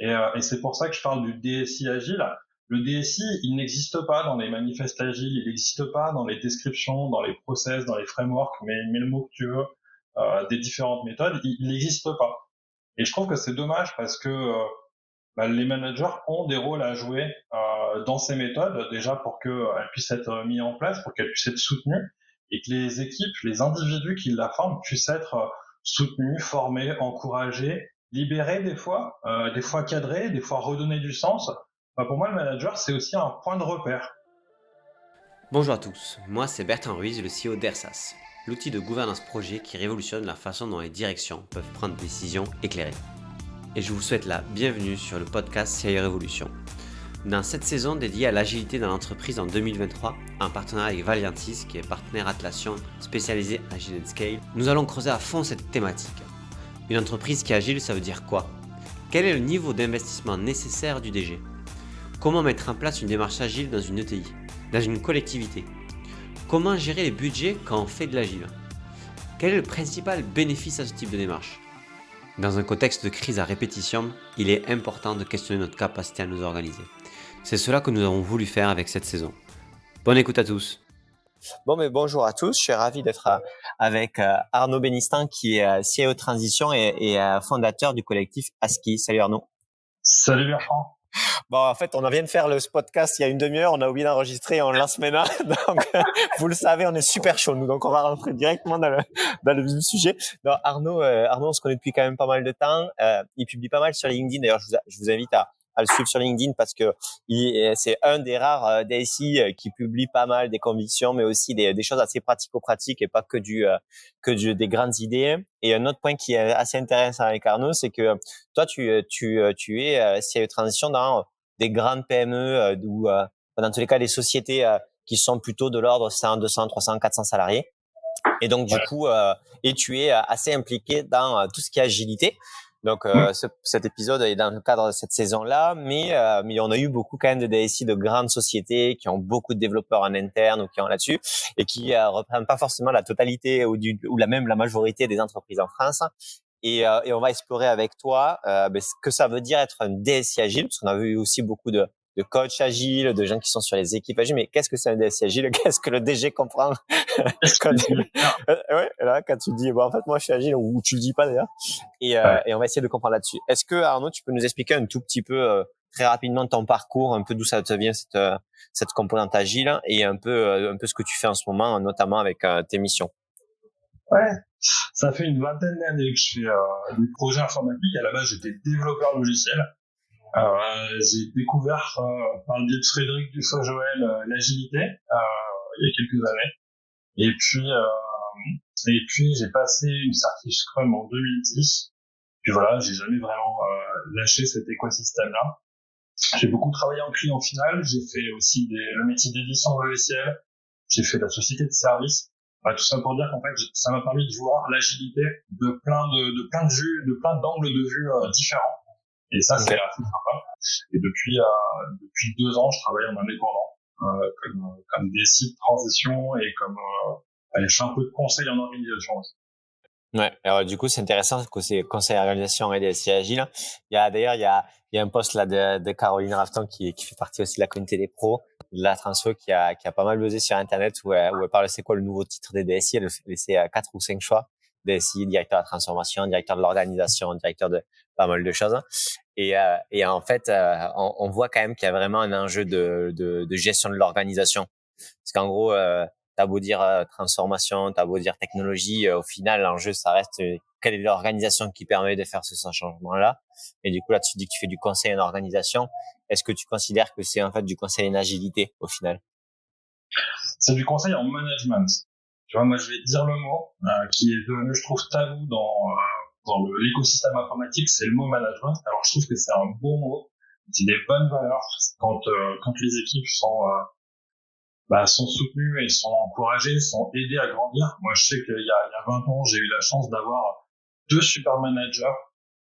Et c'est pour ça que je parle du DSI agile. Le DSI, il n'existe pas dans les manifestes agiles, il n'existe pas dans les descriptions, dans les process, dans les frameworks, mais le mot que tu veux, des différentes méthodes, il n'existe pas. Et je trouve que c'est dommage parce que les managers ont des rôles à jouer dans ces méthodes, déjà pour qu'elles puissent être mises en place, pour qu'elles puissent être soutenues, et que les équipes, les individus qui la forment puissent être soutenus, formés, encouragés, libérés des fois cadrés, des fois redonner du sens. Pour moi, le manager, c'est aussi un point de repère. Bonjour à tous, moi c'est Bertrand Ruiz, le CEO d'Ersas, l'outil de gouvernance projet qui révolutionne la façon dont les directions peuvent prendre des décisions éclairées. Et je vous souhaite la bienvenue sur le podcast CIO Révolution. Dans cette saison dédiée à l'agilité dans l'entreprise en 2023, en partenariat avec Valiantis, qui est partenaire Atlassian spécialisé Agile & Scale, nous allons creuser à fond cette thématique. Une entreprise qui est agile, ça veut dire quoi? Quel est le niveau d'investissement nécessaire du DG? Comment mettre en place une démarche agile dans une ETI, dans une collectivité? Comment gérer les budgets quand on fait de l'agile? Quel est le principal bénéfice à ce type de démarche? Dans un contexte de crise à répétition, il est important de questionner notre capacité à nous organiser. C'est cela que nous avons voulu faire avec cette saison. Bonne écoute à tous. Bonjour à tous, je suis ravi d'être avec Arnaud Bénistin qui est CIO Transition et fondateur du collectif ASCII. Salut Arnaud. Salut Bertrand. En fait, on vient de faire le podcast il y a une demi-heure, on a oublié d'enregistrer, on lance maintenant. Donc, vous le savez, on est super chaud, nous. Donc, on va rentrer directement dans le vif du sujet. Donc, Arnaud, on se connaît depuis quand même pas mal de temps. Il publie pas mal sur LinkedIn. D'ailleurs, je vous invite à le suivre sur LinkedIn parce que c'est un des rares DSI qui publie pas mal des convictions, mais aussi des choses assez pratico-pratiques et pas que des grandes idées. Et un autre point qui est assez intéressant avec Arnaud, c'est que toi, tu es CIO Transition dans des grandes PME ou dans tous les cas des sociétés qui sont plutôt de l'ordre 100, 200, 300, 400 salariés. Et donc du coup, et tu es assez impliqué dans tout ce qui est agilité. Donc cet épisode est dans le cadre de cette saison-là, mais on a eu beaucoup quand même de DSI de grandes sociétés qui ont beaucoup de développeurs en interne ou qui ont là-dessus et qui représentent pas forcément la totalité ou la majorité des entreprises en France. Et on va explorer avec toi ce que ça veut dire être un DSI agile, parce qu'on a vu aussi beaucoup de coachs agiles, de gens qui sont sur les équipes agiles. Mais qu'est-ce que c'est un DSI agile? Qu'est-ce que le DG comprend quand tu dis en fait moi je suis agile, ou tu le dis pas d'ailleurs. Et on va essayer de comprendre là-dessus. Est-ce que Arnaud, tu peux nous expliquer un tout petit peu très rapidement ton parcours, un peu d'où ça te vient cette composante agile et un peu ce que tu fais en ce moment, notamment avec tes missions? Ouais, ça fait une vingtaine d'années que je fais du projet informatique. À la base, j'étais développeur logiciel. J'ai découvert par le biais de Frédéric Dufaux-Joël l'agilité il y a quelques années. Et puis j'ai passé une certif Scrum en 2010. Puis voilà, j'ai jamais vraiment lâché cet écosystème-là. J'ai beaucoup travaillé en client final. J'ai fait aussi le métier d'édition logicielle. J'ai fait de la société de service. Tout ça pour dire qu'en fait, ça m'a permis de voir l'agilité de plein de vues, de plein d'angles de vue différents. Et ça, c'est assez sympa. Et depuis 2 ans, je travaille en indépendant, comme DSI de transition et je fais un peu de conseil en organisation aussi. Ouais. Alors, du coup, c'est intéressant que c'est conseil organisation et DSI agile. Il y a un post là de Caroline Rafton qui fait partie aussi de la communauté des pros de la transfo qui a pas mal buzzé sur Internet où elle parle c'est quoi le nouveau titre des DSI. Elle laissait 4 ou 5 choix. DSI, directeur de la transformation, directeur de l'organisation, directeur de pas mal de choses. Et en fait, on voit quand même qu'il y a vraiment un enjeu de gestion de l'organisation. Parce qu'en gros, t'as beau dire transformation, t'as beau dire technologie, au final, l'enjeu, ça reste quelle est l'organisation qui permet de faire ce changement-là. Et du coup, là, tu dis que tu fais du conseil en organisation. Est-ce que tu considères que c'est en fait du conseil en agilité au final? C'est du conseil en management. Tu vois, moi, je vais dire le mot qui est devenu, je trouve, tabou dans l'écosystème informatique, c'est le mot management. Alors, je trouve que c'est un bon mot. C'est des bonnes valeurs quand les équipes sont soutenues et sont encouragées, sont aidées à grandir. Moi, je sais qu'il y a 20 ans, j'ai eu la chance d'avoir 2 super managers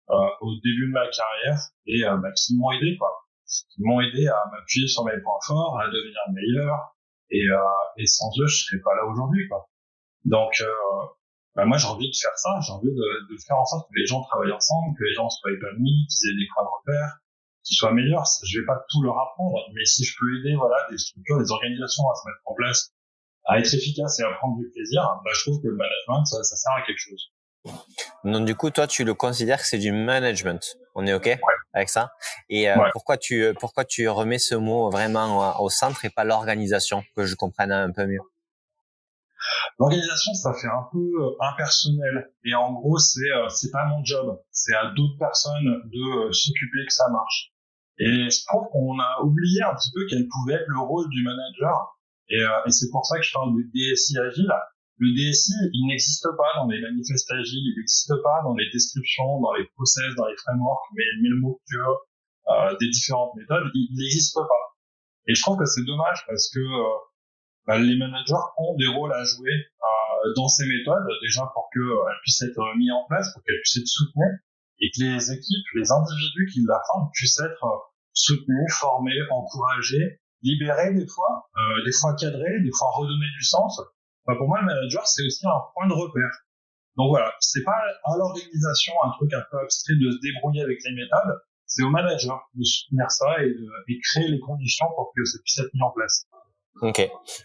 au début de ma carrière et qui m'ont aidé, quoi. Qui m'ont aidé à m'appuyer sur mes points forts, à devenir meilleur. Et sans eux, je serais pas là aujourd'hui, quoi. Donc, moi, j'ai envie de faire ça. J'ai envie de faire en sorte que les gens travaillent ensemble, que les gens soient épanouis, qu'ils aient des points de repère, qui soient meilleurs. Je vais pas tout leur apprendre, mais si je peux aider, voilà, des structures, des organisations à se mettre en place, à être efficaces et à prendre du plaisir, bah, je trouve que le management, ça sert à quelque chose. Donc du coup, toi, tu le considères que c'est du management. On est OK avec ça? Et Ouais. pourquoi tu remets ce mot vraiment au centre et pas l'organisation, que je comprenne un peu mieux? L'organisation, ça fait un peu impersonnel. Et en gros, c'est pas mon job. C'est à d'autres personnes de s'occuper que ça marche. Et je trouve qu'on a oublié un petit peu quel pouvait être le rôle du manager. Et c'est pour ça que je parle du DSI agile. Le DSI, il n'existe pas dans les manifestes agiles, il n'existe pas dans les descriptions, dans les process, dans les frameworks, mais le mot que tu veux, des différentes méthodes, il n'existe pas. Et je trouve que c'est dommage parce que les managers ont des rôles à jouer dans ces méthodes, déjà pour qu'elles puissent être mises en place, pour qu'elles puissent être soutenues, et que les équipes, les individus qui la forment puissent être soutenus, formés, encouragés, libérés des fois cadrés, des fois redonnés du sens. Enfin, pour moi, le manager, c'est aussi un point de repère. Donc voilà, c'est pas à l'organisation un truc un peu abstrait de se débrouiller avec les méthodes, c'est au manager de soutenir ça et de créer les conditions pour que ça puisse être mis en place. OK.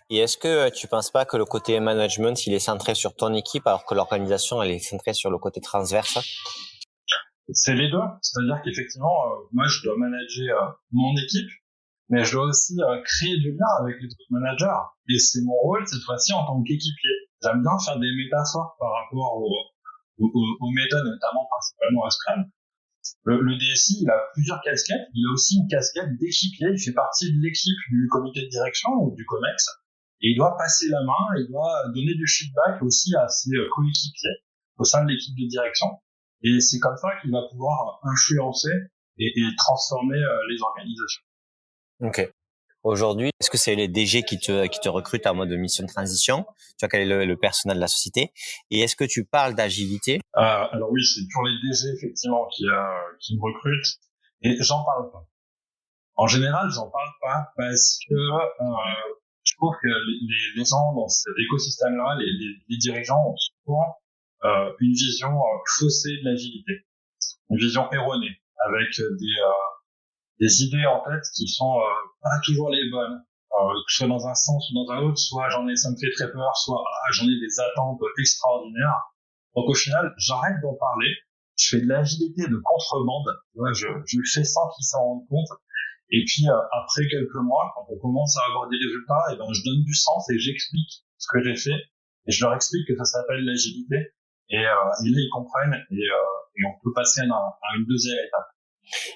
Et est-ce que tu penses pas que le côté management, il est centré sur ton équipe alors que l'organisation, elle est centrée sur le côté transverse? C'est les deux. C'est-à-dire qu'effectivement, moi, je dois manager mon équipe, mais je dois aussi créer du lien avec les autres managers. Et c'est mon rôle, cette fois-ci, en tant qu'équipier. J'aime bien faire des métaphores par rapport aux méthodes, notamment principalement à Scrum. Le DSI, il a plusieurs casquettes. Il a aussi une casquette d'équipier. Il fait partie de l'équipe du comité de direction ou du COMEX. Et il doit passer la main, il doit donner du feedback aussi à ses coéquipiers au sein de l'équipe de direction. Et c'est comme ça qu'il va pouvoir influencer et transformer les organisations. OK. Aujourd'hui, est-ce que c'est les DG qui te recrutent en mode mission de transition? Tu vois, quel est le personnel de la société? Et est-ce que tu parles d'agilité? Alors oui, c'est toujours les DG effectivement qui me recrutent. Et j'en parle pas. En général, j'en parle pas parce que je trouve que les gens dans cet écosystème-là, les dirigeants ont souvent une vision faussée de l'agilité, une vision erronée, avec des idées en tête qui sont pas toujours les bonnes, que ce soit dans un sens ou dans un autre, soit ça me fait très peur, soit j'en ai des attentes extraordinaires. Donc au final, j'arrête d'en parler, je fais de l'agilité de contrebande, ouais, je le fais sans qu'ils s'en rendent compte. Et puis après quelques mois, quand on commence à avoir des résultats, et ben je donne du sens et j'explique ce que j'ai fait et je leur explique que ça s'appelle l'agilité et là ils comprennent et on peut passer à une deuxième étape.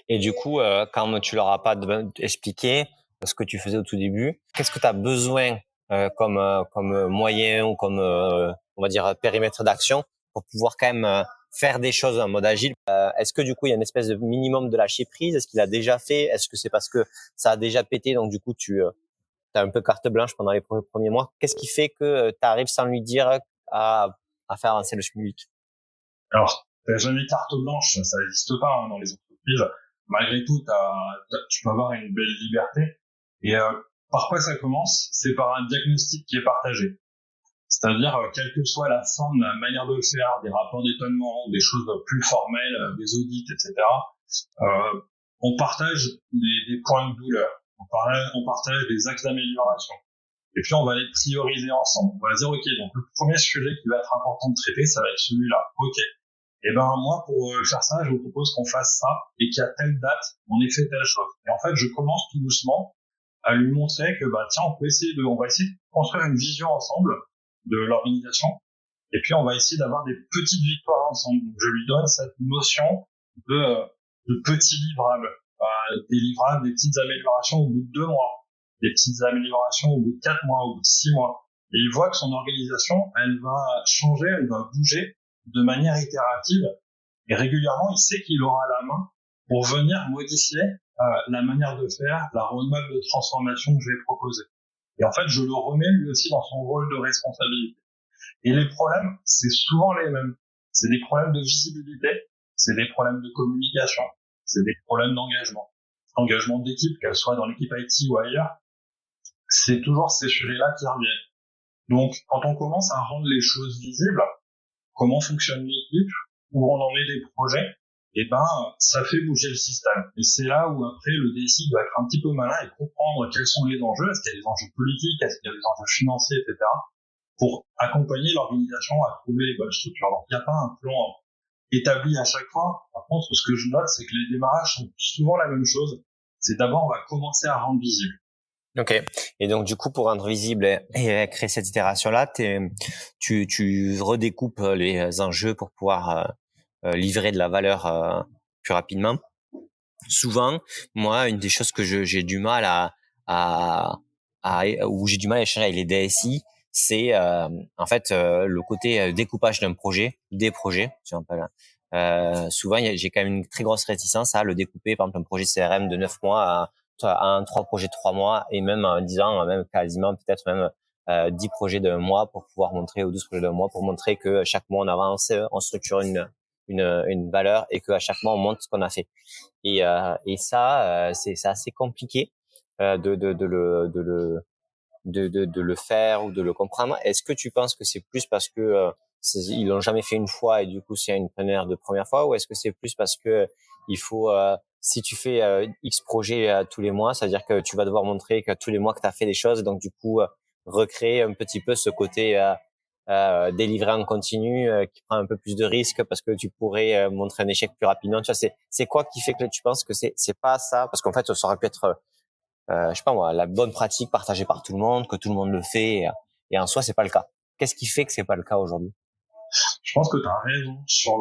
Et du coup, quand tu leur as pas expliqué ce que tu faisais au tout début, qu'est-ce que tu as besoin comme moyen ou comme on va dire périmètre d'action pour pouvoir quand même faire des choses en mode agile? Est-ce que du coup il y a une espèce de minimum de lâcher prise? Est-ce qu'il a déjà fait? Est-ce que c'est parce que ça a déjà pété donc du coup tu as un peu carte blanche pendant les premiers mois? Qu'est-ce qui fait que tu arrives sans lui dire à faire avancer le schmilblick? Alors, t'as jamais carte blanche, ça n'existe pas dans les entreprises. Malgré tout, tu peux avoir une belle liberté. Et par quoi ça commence? C'est par un diagnostic qui est partagé. C'est-à-dire, quelle que soit la forme, la manière de le faire, des rapports d'étonnement, des choses plus formelles, des audits, etc., on partage des points de douleur. On partage des axes d'amélioration. Et puis, on va les prioriser ensemble. On va dire, OK, donc le premier sujet qui va être important de traiter, ça va être celui-là. OK. Et ben, moi, pour faire ça, je vous propose qu'on fasse ça et qu'à telle date, on ait fait telle chose. Et en fait, je commence tout doucement à lui montrer que, tiens, on va essayer de construire une vision ensemble de l'organisation. Et puis, on va essayer d'avoir des petites victoires ensemble. Donc, je lui donne cette notion de petits livrables. Des livrables, des petites améliorations au bout de 2 mois. Des petites améliorations au bout de 4 mois, au bout de 6 mois. Et il voit que son organisation, elle va changer, elle va bouger de manière itérative. Et régulièrement, il sait qu'il aura la main pour venir modifier la manière de faire, la roadmap de transformation que je vais proposer. Et en fait, je le remets lui aussi dans son rôle de responsabilité. Et les problèmes, c'est souvent les mêmes. C'est des problèmes de visibilité, c'est des problèmes de communication, c'est des problèmes d'engagement. Engagement d'équipe, qu'elle soit dans l'équipe IT ou ailleurs, c'est toujours ces sujets-là qui reviennent. Donc, quand on commence à rendre les choses visibles, comment fonctionne l'équipe, où on en est des projets, et ben ça fait bouger le système. Et c'est là où après le DSI doit être un petit peu malin et comprendre quels sont les enjeux, est-ce qu'il y a des enjeux politiques, est-ce qu'il y a des enjeux financiers, etc., pour accompagner l'organisation à trouver les bonnes structures. Donc il n'y a pas un plan établi à chaque fois. Par contre, ce que je note, c'est que les démarrages sont souvent la même chose. C'est d'abord, on va commencer à rendre visible. Ok. Et donc, du coup, pour rendre visible et créer cette itération-là, tu redécoupes les enjeux pour pouvoir livrer de la valeur plus rapidement. Souvent, moi, une des choses que j'ai du mal où j'ai du mal à échanger avec les DSI, c'est en fait le côté découpage d'un projet, des projets. Si on appelle. Souvent, j'ai quand même une très grosse réticence à le découper, par exemple, un projet CRM de 9 mois à 3 projets de 3 mois et même en 10 ans, même quasiment peut-être même 10 projets d'un mois pour pouvoir montrer, ou 12 projets d'un mois pour montrer que chaque mois on avance, on structure une valeur et qu'à chaque mois on montre ce qu'on a fait. Et ça, c'est assez compliqué de le faire ou de le comprendre. Est-ce que tu penses que c'est plus parce que ils l'ont jamais fait une fois et du coup c'est une première fois, ou est-ce que c'est plus parce que il faut si tu fais X projets tous les mois, ça veut dire que tu vas devoir montrer que tous les mois que tu as fait des choses, donc du coup recréer un petit peu ce côté délivrer en continu qui prend un peu plus de risques parce que tu pourrais montrer un échec plus rapidement. Tu vois, c'est quoi qui fait que tu penses que c'est pas ça? Parce qu'en fait, ça aurait pu être je sais pas moi, la bonne pratique partagée par tout le monde, que tout le monde le fait, et en soi, c'est pas le cas. Qu'est-ce qui fait que c'est pas le cas aujourd'hui? Je pense que tu as raison sur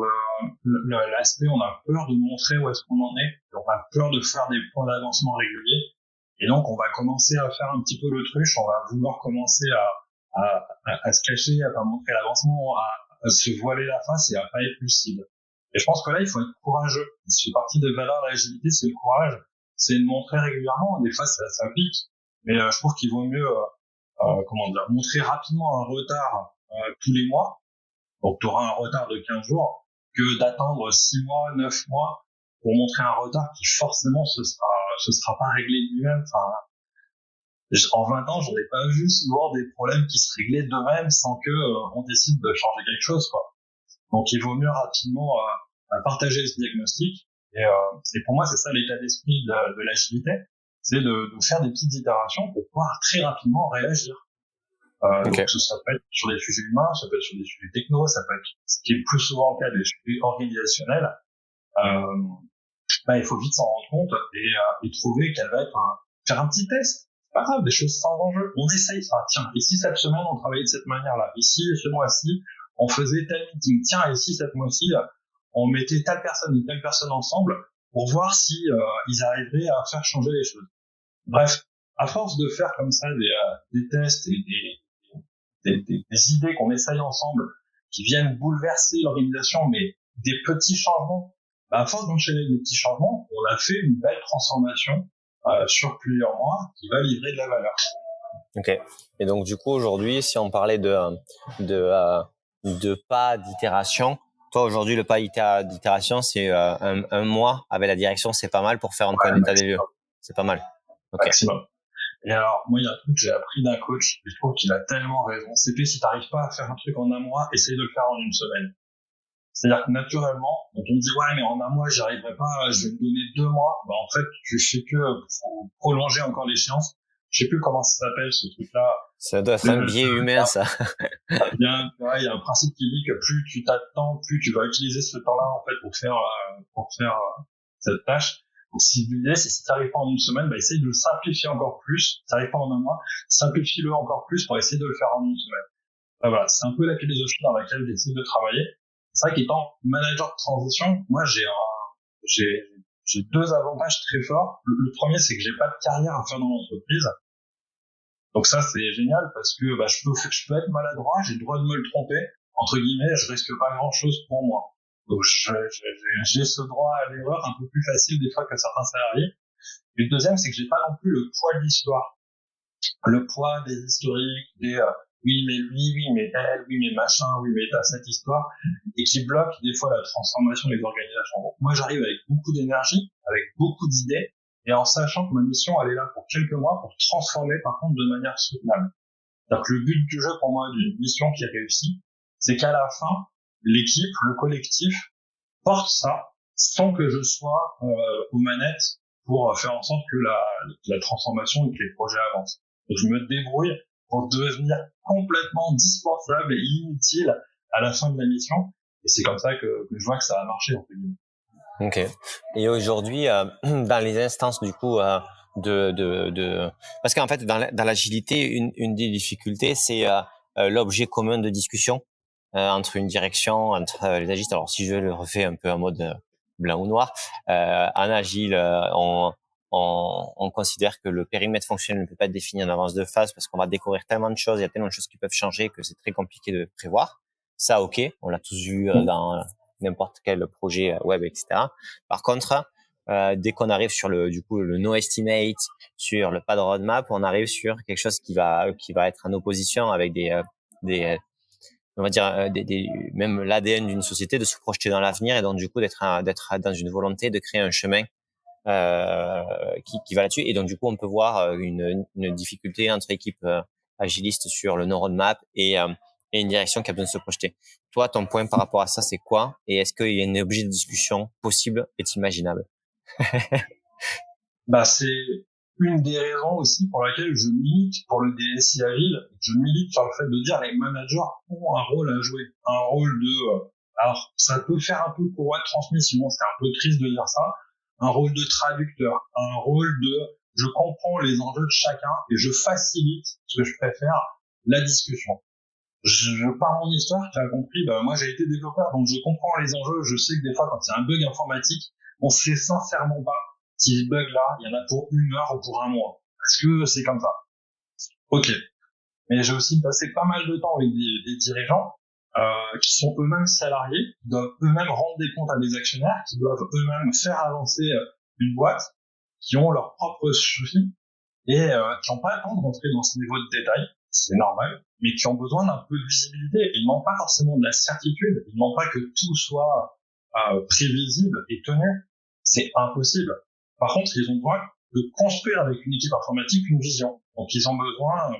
l'aspect, on a peur de montrer où est-ce qu'on en est, on a peur de faire des points d'avancement réguliers, et donc on va commencer à faire un petit peu l'autruche, on va vouloir commencer à se cacher, à pas montrer l'avancement, à se voiler la face et à pas être lucide. Et je pense que là, il faut être courageux. Ça fait partie des valeurs de l'agilité, c'est le courage, c'est de montrer régulièrement. Des fois, ça pique, mais je trouve qu'il vaut mieux, montrer rapidement un retard tous les mois. Donc, tu auras un retard de 15 jours que d'attendre 6 mois, 9 mois pour montrer un retard qui forcément se sera pas réglé lui-même. Enfin, en 20 ans, j'en ai pas vu souvent des problèmes qui se réglaient d'eux-mêmes sans que on décide de changer quelque chose, quoi. Donc, il vaut mieux rapidement partager ce diagnostic. Et pour moi, c'est ça l'état d'esprit de l'agilité, c'est de faire des petites itérations pour pouvoir très rapidement réagir. Okay. Donc ça peut être sur des sujets humains, ça peut être sur des sujets techno, ça peut être, ce qui est le plus souvent le cas, des sujets organisationnels. Il faut vite s'en rendre compte et trouver quelle va être faire un petit test. C'est pas grave, des choses sans enjeu. On essaye ça. Tiens, et si cette semaine on travaillait de cette manière-là, ici ce mois-ci on faisait tel meeting. Tiens, et si cette mois-ci on mettait telle personne et telle personne ensemble pour voir si ils arriveraient à faire changer les choses. Bref, à force de faire comme ça des tests et des idées qu'on essaye ensemble qui viennent bouleverser l'organisation, mais des petits changements, à force d'enchaîner des petits changements, on a fait une belle transformation sur plusieurs mois qui va livrer de la valeur. Ok. Et donc du coup aujourd'hui, si on parlait de pas d'itération, toi aujourd'hui le pas d'itération c'est un mois avec la direction, c'est pas mal pour faire un point d'état des lieux. C'est pas mal. Okay. Maximum. Et alors, moi, il y a un truc que j'ai appris d'un coach, et je trouve qu'il a tellement raison. C'est que si t'arrives pas à faire un truc en un mois, essaye de le faire en une semaine. C'est-à-dire que naturellement, quand on dit, ouais, mais en un mois, j'y arriverai pas, je vais me donner 2 mois, en fait, tu fais que prolonger encore l'échéance. Je sais plus comment ça s'appelle, ce truc-là. Ça doit être un biais humain, ça. Il y a un principe qui dit que plus tu t'attends, plus tu vas utiliser ce temps-là, en fait, pour faire cette tâche. Donc, si l'idée, c'est si t'arrives pas en une semaine, essaye de le simplifier encore plus. Si t'arrives pas en un mois, simplifie-le encore plus pour essayer de le faire en une semaine. Voilà, c'est un peu la philosophie dans laquelle j'essaie de travailler. C'est vrai qu'étant manager de transition, moi, j'ai 2 avantages très forts. Le premier, c'est que j'ai pas de carrière à faire dans l'entreprise. Donc ça, c'est génial parce que je peux être maladroit, j'ai le droit de me le tromper. Entre guillemets, je risque pas grand-chose pour moi. Donc j'ai ce droit à l'erreur un peu plus facile des fois que certains salariés. Et le deuxième, c'est que j'ai pas non plus le poids de l'histoire. Le poids des historiques, des oui mais lui, oui mais elle, oui mais machin, oui mais t'as cette histoire, et qui bloque des fois la transformation des organisations. Donc moi j'arrive avec beaucoup d'énergie, avec beaucoup d'idées, et en sachant que ma mission elle est là pour quelques mois pour transformer par contre de manière soutenable. C'est-à-dire que le but du jeu pour moi d'une mission qui est réussie, c'est qu'à la fin, l'équipe, le collectif porte ça sans que je sois aux manettes pour faire en sorte que la transformation et que les projets avancent. Donc je me débrouille pour devenir complètement dispensable et inutile à la fin de la mission. Et c'est comme ça que je vois que ça a marché, entre guillemets. Ok. Et aujourd'hui, dans les instances du coup parce qu'en fait dans l'agilité, une des difficultés, c'est l'objet commun de discussion entre une direction, entre les agistes. Alors si je le refais un peu en mode blanc ou noir, en agile, on considère que le périmètre fonctionnel ne peut pas être défini en avance de phase parce qu'on va découvrir tellement de choses, il y a tellement de choses qui peuvent changer que c'est très compliqué de prévoir. Ça, ok, on l'a tous vu dans n'importe quel projet web, etc. Par contre, dès qu'on arrive sur le no estimate, sur le pas de roadmap, on arrive sur quelque chose qui va être en opposition avec des on va dire même l'ADN d'une société, de se projeter dans l'avenir et donc du coup d'être dans une volonté de créer un chemin qui va là-dessus. Et donc du coup on peut voir une difficulté entre équipes agilistes sur le no roadmap et une direction qui a besoin de se projeter. Toi, ton point par rapport à ça, c'est quoi? Et est-ce qu'il y a un objet de discussion possible et imaginable? Bah, c'est une des raisons aussi pour laquelle je milite pour le DSI agile. Je milite sur le fait de dire les managers ont un rôle à jouer, un rôle de, alors ça peut faire un peu courroie de transmission, c'est un peu triste de dire ça, un rôle de traducteur, un rôle de je comprends les enjeux de chacun et je facilite, ce que je préfère, la discussion. Je pars mon histoire, tu as compris, bah, moi j'ai été développeur, donc je comprends les enjeux, je sais que des fois quand il y a un bug informatique, on sait sincèrement pas si ce bug-là, il y en a pour 1 heure ou pour 1 mois. Est-ce que c'est comme ça? Ok. Mais j'ai aussi passé pas mal de temps avec des dirigeants qui sont eux-mêmes salariés, qui doivent eux-mêmes rendre des comptes à des actionnaires, qui doivent eux-mêmes faire avancer une boîte, qui ont leurs propres soucis et qui n'ont pas le temps de rentrer dans ce niveau de détail, c'est normal, mais qui ont besoin d'un peu de visibilité. Ils n'ont pas forcément de la certitude, ils n'ont pas que tout soit prévisible et tenu. C'est impossible. Par contre, ils ont besoin de construire avec une équipe informatique une vision. Donc, ils ont besoin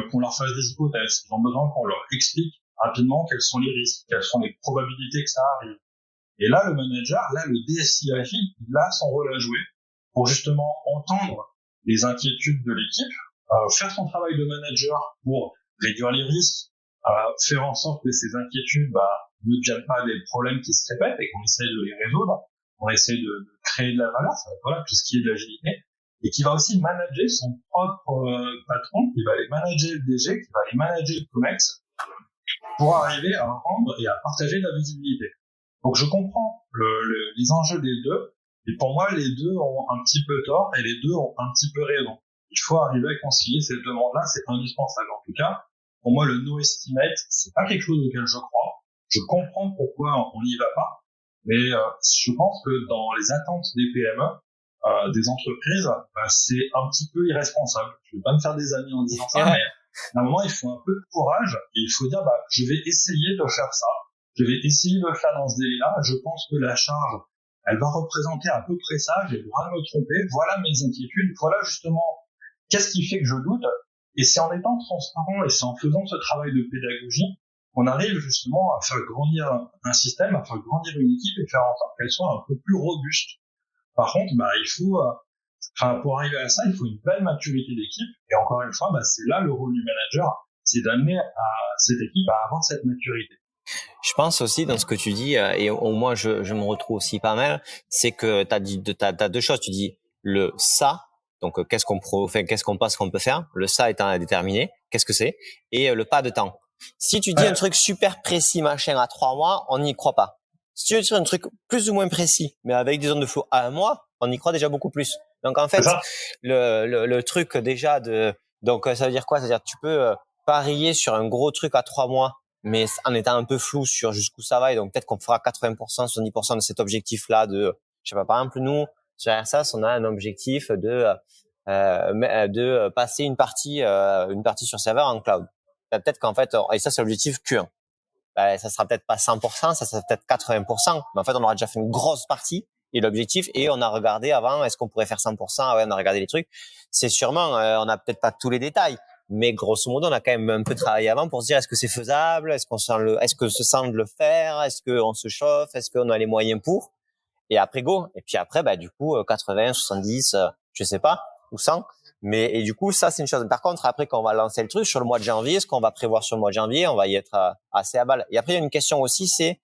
qu'on leur fasse des hypothèses. Ils ont besoin qu'on leur explique rapidement quels sont les risques, quelles sont les probabilités que ça arrive. Et là, le manager, là, le DSI il a son rôle à jouer pour justement entendre les inquiétudes de l'équipe, faire son travail de manager pour réduire les risques, faire en sorte que ces inquiétudes ne deviennent pas des problèmes qui se répètent et qu'on essaye de les résoudre. On essaie de créer de la valeur, voilà, tout ce qui est de l'agilité, et qui va aussi manager son propre patron, qui va aller manager le DG, qui va aller manager le COMEX, pour arriver à rendre et à partager de la visibilité. Donc je comprends les enjeux des deux, et pour moi les deux ont un petit peu tort et les deux ont un petit peu raison. Il faut arriver à concilier ces deux mondes-là, c'est indispensable. En tout cas, pour moi le no estimate, c'est pas quelque chose auquel je crois. Je comprends pourquoi on n'y va pas. Mais je pense que dans les attentes des PME, des entreprises, c'est un petit peu irresponsable. Je vais pas me faire des amis en disant ça, mais à un moment, il faut un peu de courage et il faut dire, je vais essayer de faire ça. Je vais essayer de le faire dans ce délai-là. Je pense que la charge, elle va représenter à peu près ça. J'ai le droit de me tromper. Voilà mes inquiétudes. Voilà justement qu'est-ce qui fait que je doute. Et c'est en étant transparent et c'est en faisant ce travail de pédagogie on arrive justement à faire grandir un système, à faire grandir une équipe et faire en sorte qu'elle soit un peu plus robuste. Par contre, il faut, pour arriver à ça, il faut une belle maturité d'équipe. Et encore une fois, c'est là le rôle du manager, c'est d'amener à cette équipe à avoir cette maturité. Je pense aussi dans ce que tu dis, et au moins je me retrouve aussi pas mal, c'est que t'as deux choses. Tu dis le ça, donc qu'est-ce qu'on pense qu'on peut faire, le ça étant à déterminer, qu'est-ce que c'est, et le pas de temps. Si tu dis un truc super précis, machin, à 3 mois, on n'y croit pas. Si tu veux dire un truc plus ou moins précis, mais avec des zones de flou à 1 mois, on y croit déjà beaucoup plus. Donc, en fait, le truc déjà donc, ça veut dire quoi? C'est-à-dire, tu peux parier sur un gros truc à 3 mois, mais en étant un peu flou sur jusqu'où ça va. Et donc, peut-être qu'on fera 80%, 70% de cet objectif-là je sais pas, par exemple, nous, sur RSAS, on a un objectif de passer une partie sur serveur en cloud. Peut-être qu'en fait, et ça c'est l'objectif Q1, ça sera peut-être pas 100%, ça sera peut-être 80%, mais en fait on aura déjà fait une grosse partie et l'objectif, et on a regardé avant, est-ce qu'on pourrait faire 100%? Ah ouais, on a regardé les trucs, c'est sûrement, on n'a peut-être pas tous les détails, mais grosso modo on a quand même un peu travaillé avant pour se dire est-ce que c'est faisable, est-ce que se sent de le faire, est-ce qu'on se chauffe, est-ce qu'on a les moyens pour, et après go. Et puis après, du coup, 80, 70, je sais pas, ou 100. Mais, et du coup, ça, c'est une chose. Par contre, après, quand on va lancer le truc sur le mois de janvier, ce qu'on va prévoir sur le mois de janvier, on va y être assez à balle. Et après, il y a une question aussi, c'est,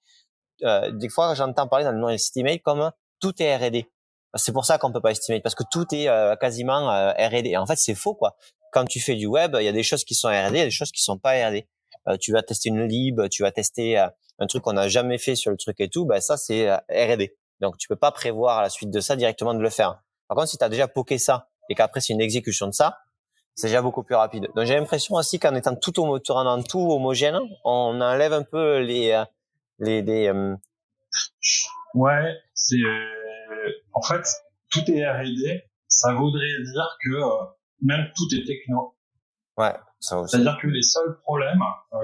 des fois, j'entends parler dans le non-estimate comme tout est R&D. C'est pour ça qu'on peut pas estimer, parce que tout est quasiment R&D. Et en fait, c'est faux, quoi. Quand tu fais du web, il y a des choses qui sont R&D, il y a des choses qui sont pas R&D. Tu vas tester une lib, tu vas tester un truc qu'on n'a jamais fait sur le truc et tout, ça c'est R&D. Donc tu peux pas prévoir à la suite de ça directement de le faire. Par contre, si tu as déjà poké ça et qu'après c'est une exécution de ça, c'est déjà beaucoup plus rapide. Donc j'ai l'impression aussi qu'en étant rendant tout homogène, on enlève un peu les Ouais, c'est en fait tout est R&D, ça voudrait dire que même tout est techno. Ouais, ça aussi. C'est-à-dire que les seuls problèmes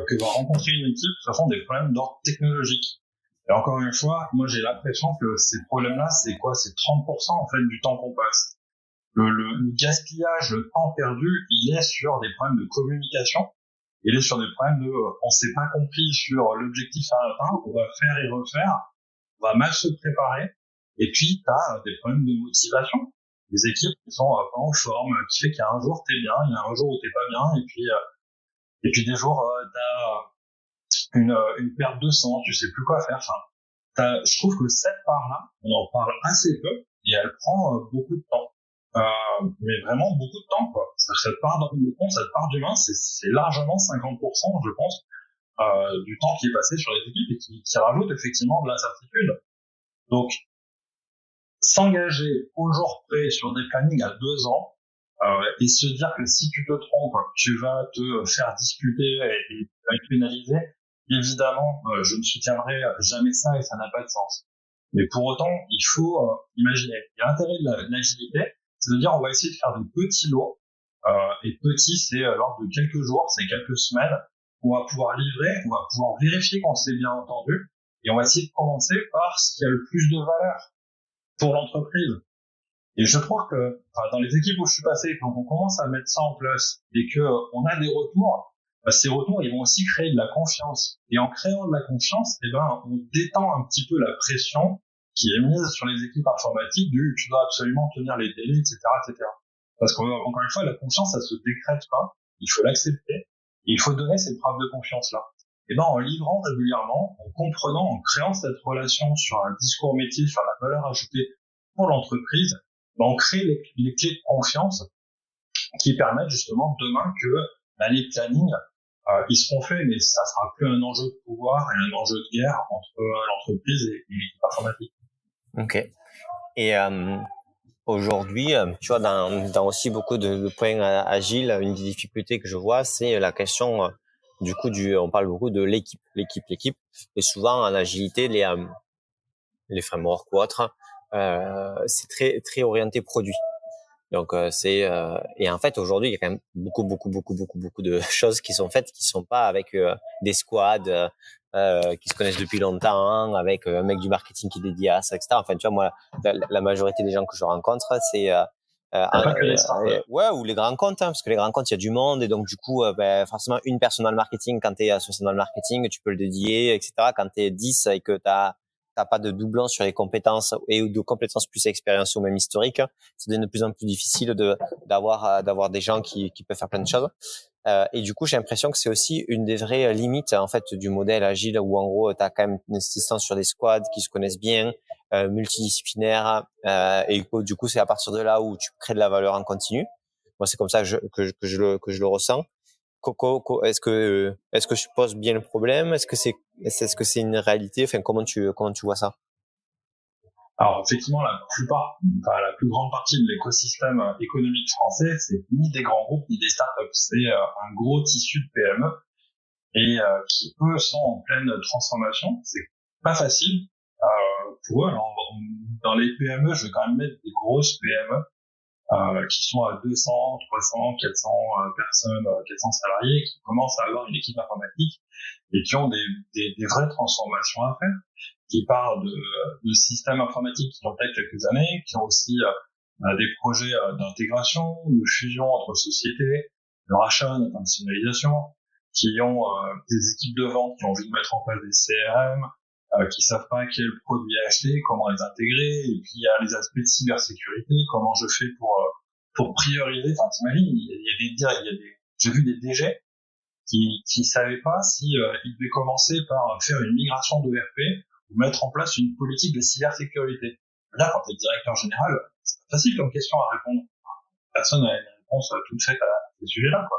que va rencontrer une équipe, ce sont des problèmes d'ordre technologique. Et encore une fois, moi j'ai l'impression que ces problèmes-là, c'est quoi? C'est 30% en fait du temps qu'on passe. Le gaspillage, le temps perdu, il est sur des problèmes de communication. Il est sur des problèmes de on s'est pas compris sur l'objectif à atteindre, on va faire et refaire, on va mal se préparer. Et puis t'as des problèmes de motivation. Des équipes qui sont pas en forme, qui fait qu'il y a un jour t'es bien, il y a un jour où t'es pas bien, et puis des jours t'as une perte de sens, tu sais plus quoi faire. Enfin, je trouve que cette part-là, on en parle assez peu et elle prend beaucoup de temps. Mais vraiment beaucoup de temps, quoi. C'est-à-dire que cette part d'organisation, cette part d'humain, c'est largement 50%, je pense, du temps qui est passé sur les équipes et qui rajoute effectivement de l'incertitude. Donc, s'engager au jour près sur des plannings à 2 ans, et se dire que si tu te trompes, tu vas te faire disputer et être pénalisé, évidemment, je ne soutiendrai jamais ça et ça n'a pas de sens. Mais pour autant, il faut imaginer. Il y a l'intérêt de l'agilité, c'est de dire on va essayer de faire des petits lots, et petit, c'est l'ordre de quelques jours, c'est quelques semaines, on va pouvoir livrer, on va pouvoir vérifier qu'on s'est bien entendu, et on va essayer de commencer par ce qui a le plus de valeur pour l'entreprise. Et je trouve que dans les équipes où je suis passé, quand on commence à mettre ça en place et que on a des retours, ces retours ils vont aussi créer de la confiance. Et en créant de la confiance, on détend un petit peu la pression qui est mise sur les équipes informatiques du tu dois absolument tenir les délais, etc., etc. Parce qu'encore une fois, la confiance, ça se décrète pas. Il faut l'accepter et il faut donner ces preuves de confiance là. Et en livrant régulièrement, en comprenant, en créant cette relation sur un discours métier, sur la valeur ajoutée pour l'entreprise, on crée les clés de confiance qui permettent justement demain que les plannings ils seront faits, mais ça sera plus un enjeu de pouvoir et un enjeu de guerre entre l'entreprise et l'équipe informatique. Ok. Et aujourd'hui, tu vois, dans aussi beaucoup de points agiles, une des difficultés que je vois, c'est la question du coup on parle beaucoup de l'équipe. Et souvent en agilité, les frameworks ou autres, c'est très très orienté produit. Donc et en fait aujourd'hui il y a quand même beaucoup de choses qui sont faites qui sont pas avec des squads qui se connaissent depuis longtemps, avec un mec du marketing qui est dédié à ça, etc. Enfin tu vois moi la majorité des gens que je rencontre c'est ouais, ou les grands comptes, parce que les grands comptes il y a du monde et donc du coup forcément une personne dans le marketing, quand t'es associé dans le marketing tu peux le dédier, etc. Quand t'es 10 et que t'as pas de doublon sur les compétences et de compétences plus expérience ou même historique, c'est de plus en plus difficile d'avoir des gens qui peuvent faire plein de choses. Et du coup, j'ai l'impression que c'est aussi une des vraies limites en fait du modèle agile où en gros, tu as quand même une insistance sur des squads qui se connaissent bien, multidisciplinaires, et du coup, c'est à partir de là où tu crées de la valeur en continu. Moi, c'est comme ça que je le ressens. Est-ce que je pose bien le problème? Est-ce que c'est une réalité? Enfin, comment tu vois ça? Alors effectivement, la plus grande partie de l'écosystème économique français, c'est ni des grands groupes ni des startups, c'est un gros tissu de PME et qui eux sont en pleine transformation. C'est pas facile pour eux. Alors, dans les PME, je vais quand même mettre des grosses PME qui sont à 200, 300, 400 personnes, 400 salariés, qui commencent à avoir une équipe informatique et qui ont des vraies transformations à faire, qui partent de systèmes informatiques qui ont peut-être quelques années, qui ont aussi des projets d'intégration, de fusion entre sociétés, de rachat, d'internationalisation, qui ont des équipes de vente qui ont envie de mettre en place des CRM, qui savent pas quel produit acheter, comment les intégrer, et puis il y a les aspects de cybersécurité, comment je fais pour prioriser. Enfin, t'imagines, j'ai vu des DG qui savaient pas si ils devaient commencer par faire une migration de ERP ou mettre en place une politique de cybersécurité. Là, quand t'es directeur général, c'est pas facile comme question à répondre. Personne n'a une réponse toute faite à ces sujets-là, quoi.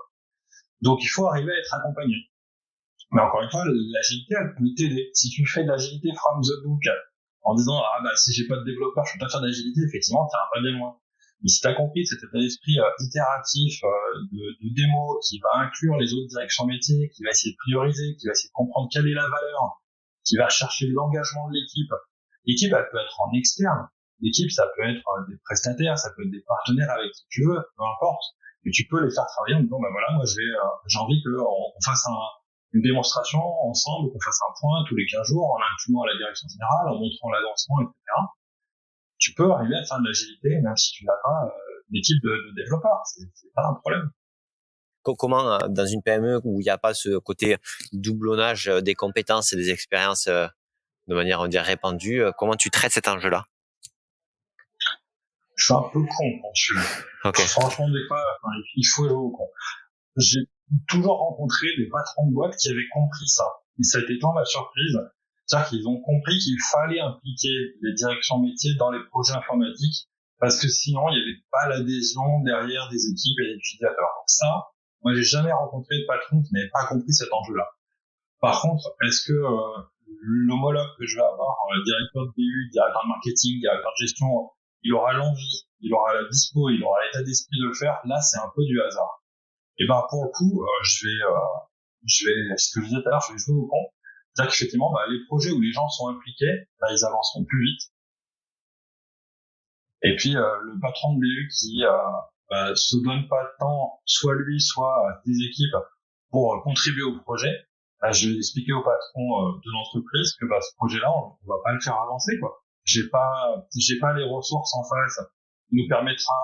Donc, il faut arriver à être accompagné. Mais encore une fois, l'agilité, elle peut t'aider. Si tu fais de l'agilité from the book, en disant, si j'ai pas de développeur, je peux pas faire d'agilité, effectivement, t'iras pas bien loin. Mais si t'as compris cet état d'esprit itératif, de démo, qui va inclure les autres directions métiers, qui va essayer de prioriser, qui va essayer de comprendre quelle est la valeur, qui va chercher l'engagement de l'équipe. L'équipe, elle peut être en externe. L'équipe, ça peut être des prestataires, ça peut être des partenaires avec qui tu veux, peu importe. Mais tu peux les faire travailler en disant, voilà, moi, j'ai envie qu'on fasse une démonstration ensemble, qu'on fasse un point tous les 15 jours, en incluant la direction générale, en montrant l'avancement, etc. Tu peux arriver à faire de l'agilité, même si tu n'as pas d'équipe de développeurs. C'est pas un problème. Comment, dans une PME où il n'y a pas ce côté doublonnage des compétences et des expériences de manière, on dirait, répandue, comment tu traites cet enjeu-là? Je suis un peu con quand je suis. Okay. Franchement, des fois, il faut jouer au con. J'ai toujours rencontré des patrons de boîtes qui avaient compris ça. Et ça a été tant ma surprise. C'est-à-dire qu'ils ont compris qu'il fallait impliquer les directions métiers dans les projets informatiques parce que sinon, il n'y avait pas l'adhésion derrière des équipes et des utilisateurs. Donc ça, moi, j'ai jamais rencontré de patron qui n'avait pas compris cet enjeu-là. Par contre, est-ce que l'homologue que je vais avoir, directeur de BU, directeur de marketing, directeur de gestion, il aura l'envie, il aura la dispo, il aura l'état d'esprit de le faire? Là, c'est un peu du hasard. Et pour le coup, ce que je disais tout à l'heure, je vais jouer au con. C'est-à-dire qu'effectivement, les projets où les gens sont impliqués, ils avanceront plus vite. Et puis, le patron de BU qui se donne pas de temps, soit lui, soit des équipes, pour contribuer au projet, je vais expliquer au patron de l'entreprise que ce projet-là, on va pas le faire avancer, quoi. J'ai pas les ressources en face qui nous permettra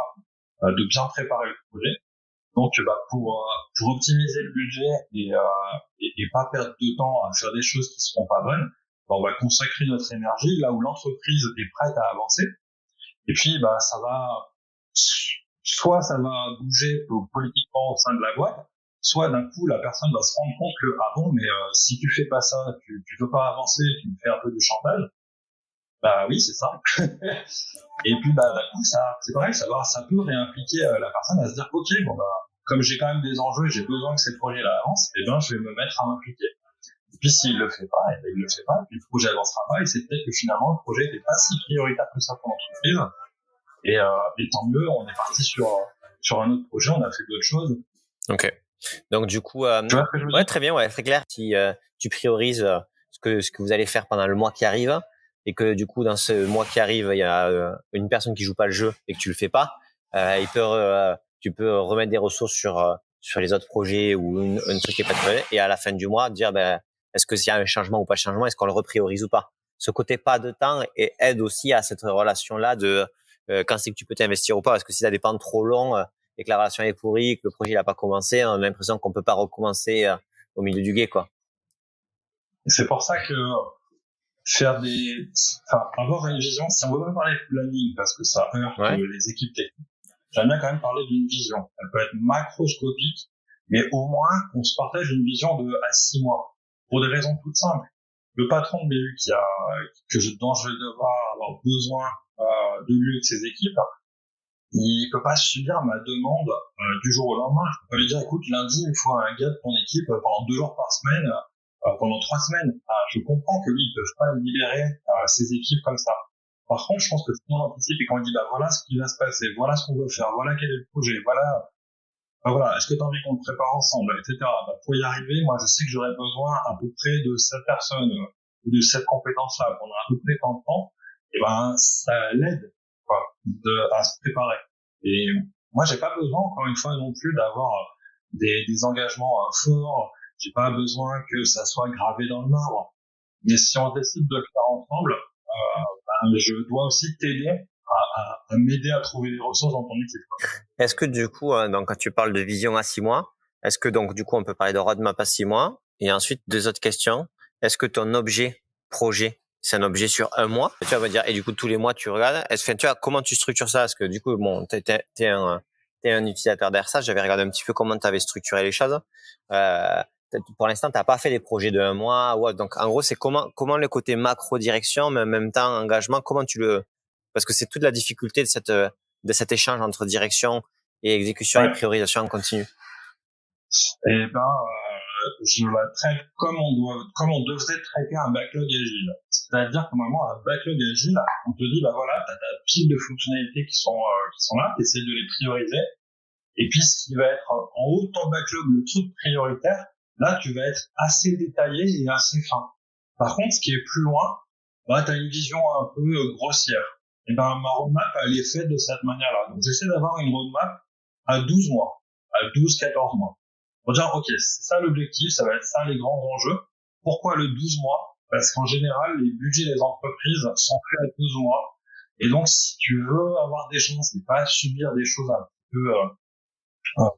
de bien préparer le projet. Donc, pour optimiser le budget et pas perdre de temps à faire des choses qui seront pas bonnes, on va consacrer notre énergie là où l'entreprise est prête à avancer. Et puis, soit ça va bouger politiquement au sein de la boîte, soit d'un coup, la personne va se rendre compte que, si tu fais pas ça, tu veux pas avancer, tu me fais un peu du chantage. Oui, c'est ça. Et puis, d'un coup, c'est pareil, ça peut réimpliquer la personne à se dire, ok, comme j'ai quand même des enjeux et j'ai besoin que ces projets-là avancent, je vais me mettre à m'impliquer. Et puis, s'il le fait pas, il le fait pas, et puis le projet avancera pas, et c'est peut-être que finalement, le projet n'était pas si prioritaire que ça pour l'entreprise. Et tant mieux, on est parti sur un autre projet, on a fait d'autres choses. Ok. Donc, du coup, ouais, très bien, ouais, très clair. Si tu priorises ce que vous allez faire pendant le mois qui arrive, et que du coup, dans ce mois qui arrive, il y a une personne qui joue pas le jeu et que tu le fais pas, tu peux remettre des ressources sur les autres projets ou un truc qui est pas très, et à la fin du mois dire est-ce que s'il y a un changement ou pas de changement, est-ce qu'on le repriorise ou pas. Ce côté pas de temps aide aussi à cette relation là de quand c'est que tu peux t'investir ou pas, parce que si ça dépend trop long et que la relation est pourrie, que le projet n'a pas commencé, on a l'impression qu'on peut pas recommencer au milieu du gué, quoi. C'est pour ça que avoir une vision, si on veut pas parler de planning parce que ça heurte les équipes techniques, j'aime bien quand même parler d'une vision. Elle peut être macroscopique, mais au moins qu'on se partage une vision à 6 mois. Pour des raisons toutes simples. Le patron de BU dont je vais devoir avoir besoin de lui et de ses équipes, il peut pas subir ma demande du jour au lendemain. Je peux pas lui dire, écoute, lundi, il faut un gars de ton équipe pendant 2 jours par semaine, pendant 3 semaines. Je comprends que lui, ils peuvent pas libérer ses équipes comme ça. Par contre, je pense que si on anticipe et qu'on dit, voilà ce qui va se passer, voilà ce qu'on veut faire, voilà quel est le projet, voilà, est-ce que tu as envie qu'on le prépare ensemble, etc. Pour y arriver, moi, je sais que j'aurais besoin à peu près de cette personne, ou de cette compétence-là pendant à peu près tant de temps. Et ça l'aide, à se préparer. Et moi, j'ai pas besoin, encore une fois, non plus d'avoir des engagements forts. J'ai pas besoin que ça soit gravé dans le marbre. Mais si on décide de le faire ensemble, je dois aussi t'aider à m'aider à trouver des ressources dans ton équipe. Est-ce que du coup, donc quand tu parles de vision à 6 mois, est-ce que donc du coup on peut parler de roadmap à 6 mois? Et ensuite, 2 autres questions. Est-ce que ton objet projet? C'est un objet sur un mois, tu vas me dire, et du coup, tous les mois, tu regardes. Tu vois, comment tu structures ça? Parce que du coup, bon, t'es un utilisateur d'AirSAS. J'avais regardé un petit peu comment tu avais structuré les choses. Pour l'instant, t'as pas fait des projets de un mois. Ouais, donc, en gros, c'est comment le côté macro direction, mais en même temps, engagement, parce que c'est toute la difficulté de cet échange entre direction et exécution et priorisation en continu. Et je la traite comme on devrait traiter un backlog agile. C'est-à-dire que normalement, un backlog agile, on te dit, voilà, t'as ta pile de fonctionnalités qui sont là, t'essaies de les prioriser. Et puis, ce qui va être en haut de ton backlog, le truc prioritaire, là, tu vas être assez détaillé et assez fin. Par contre, ce qui est plus loin, t'as une vision un peu grossière. Et ma roadmap, elle est faite de cette manière-là. Donc, j'essaie d'avoir une roadmap à 12 mois, à 12, 14 mois. Pour dire, ok, c'est ça l'objectif, ça va être ça les grands enjeux. Pourquoi le 12 mois? Parce qu'en général, les budgets des entreprises sont faits à 12 mois. Et donc, si tu veux avoir des chances et pas subir des choses un peu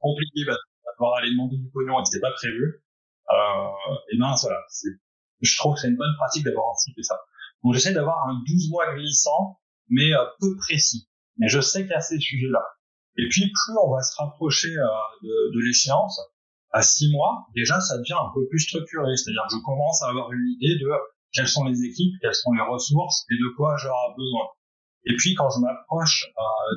compliquées, parce que tu vas devoir aller demander du pognon et que c'est pas prévu, voilà. Je trouve que c'est une bonne pratique d'avoir anticipé ça. Donc, j'essaie d'avoir un 12 mois glissant, mais peu précis. Mais je sais qu'il y a ces sujets-là. Et puis, plus on va se rapprocher de l'échéance, à 6 mois, déjà, ça devient un peu plus structuré. C'est-à-dire que je commence à avoir une idée de quelles sont les équipes, quelles sont les ressources et de quoi j'aurai besoin. Et puis, quand je m'approche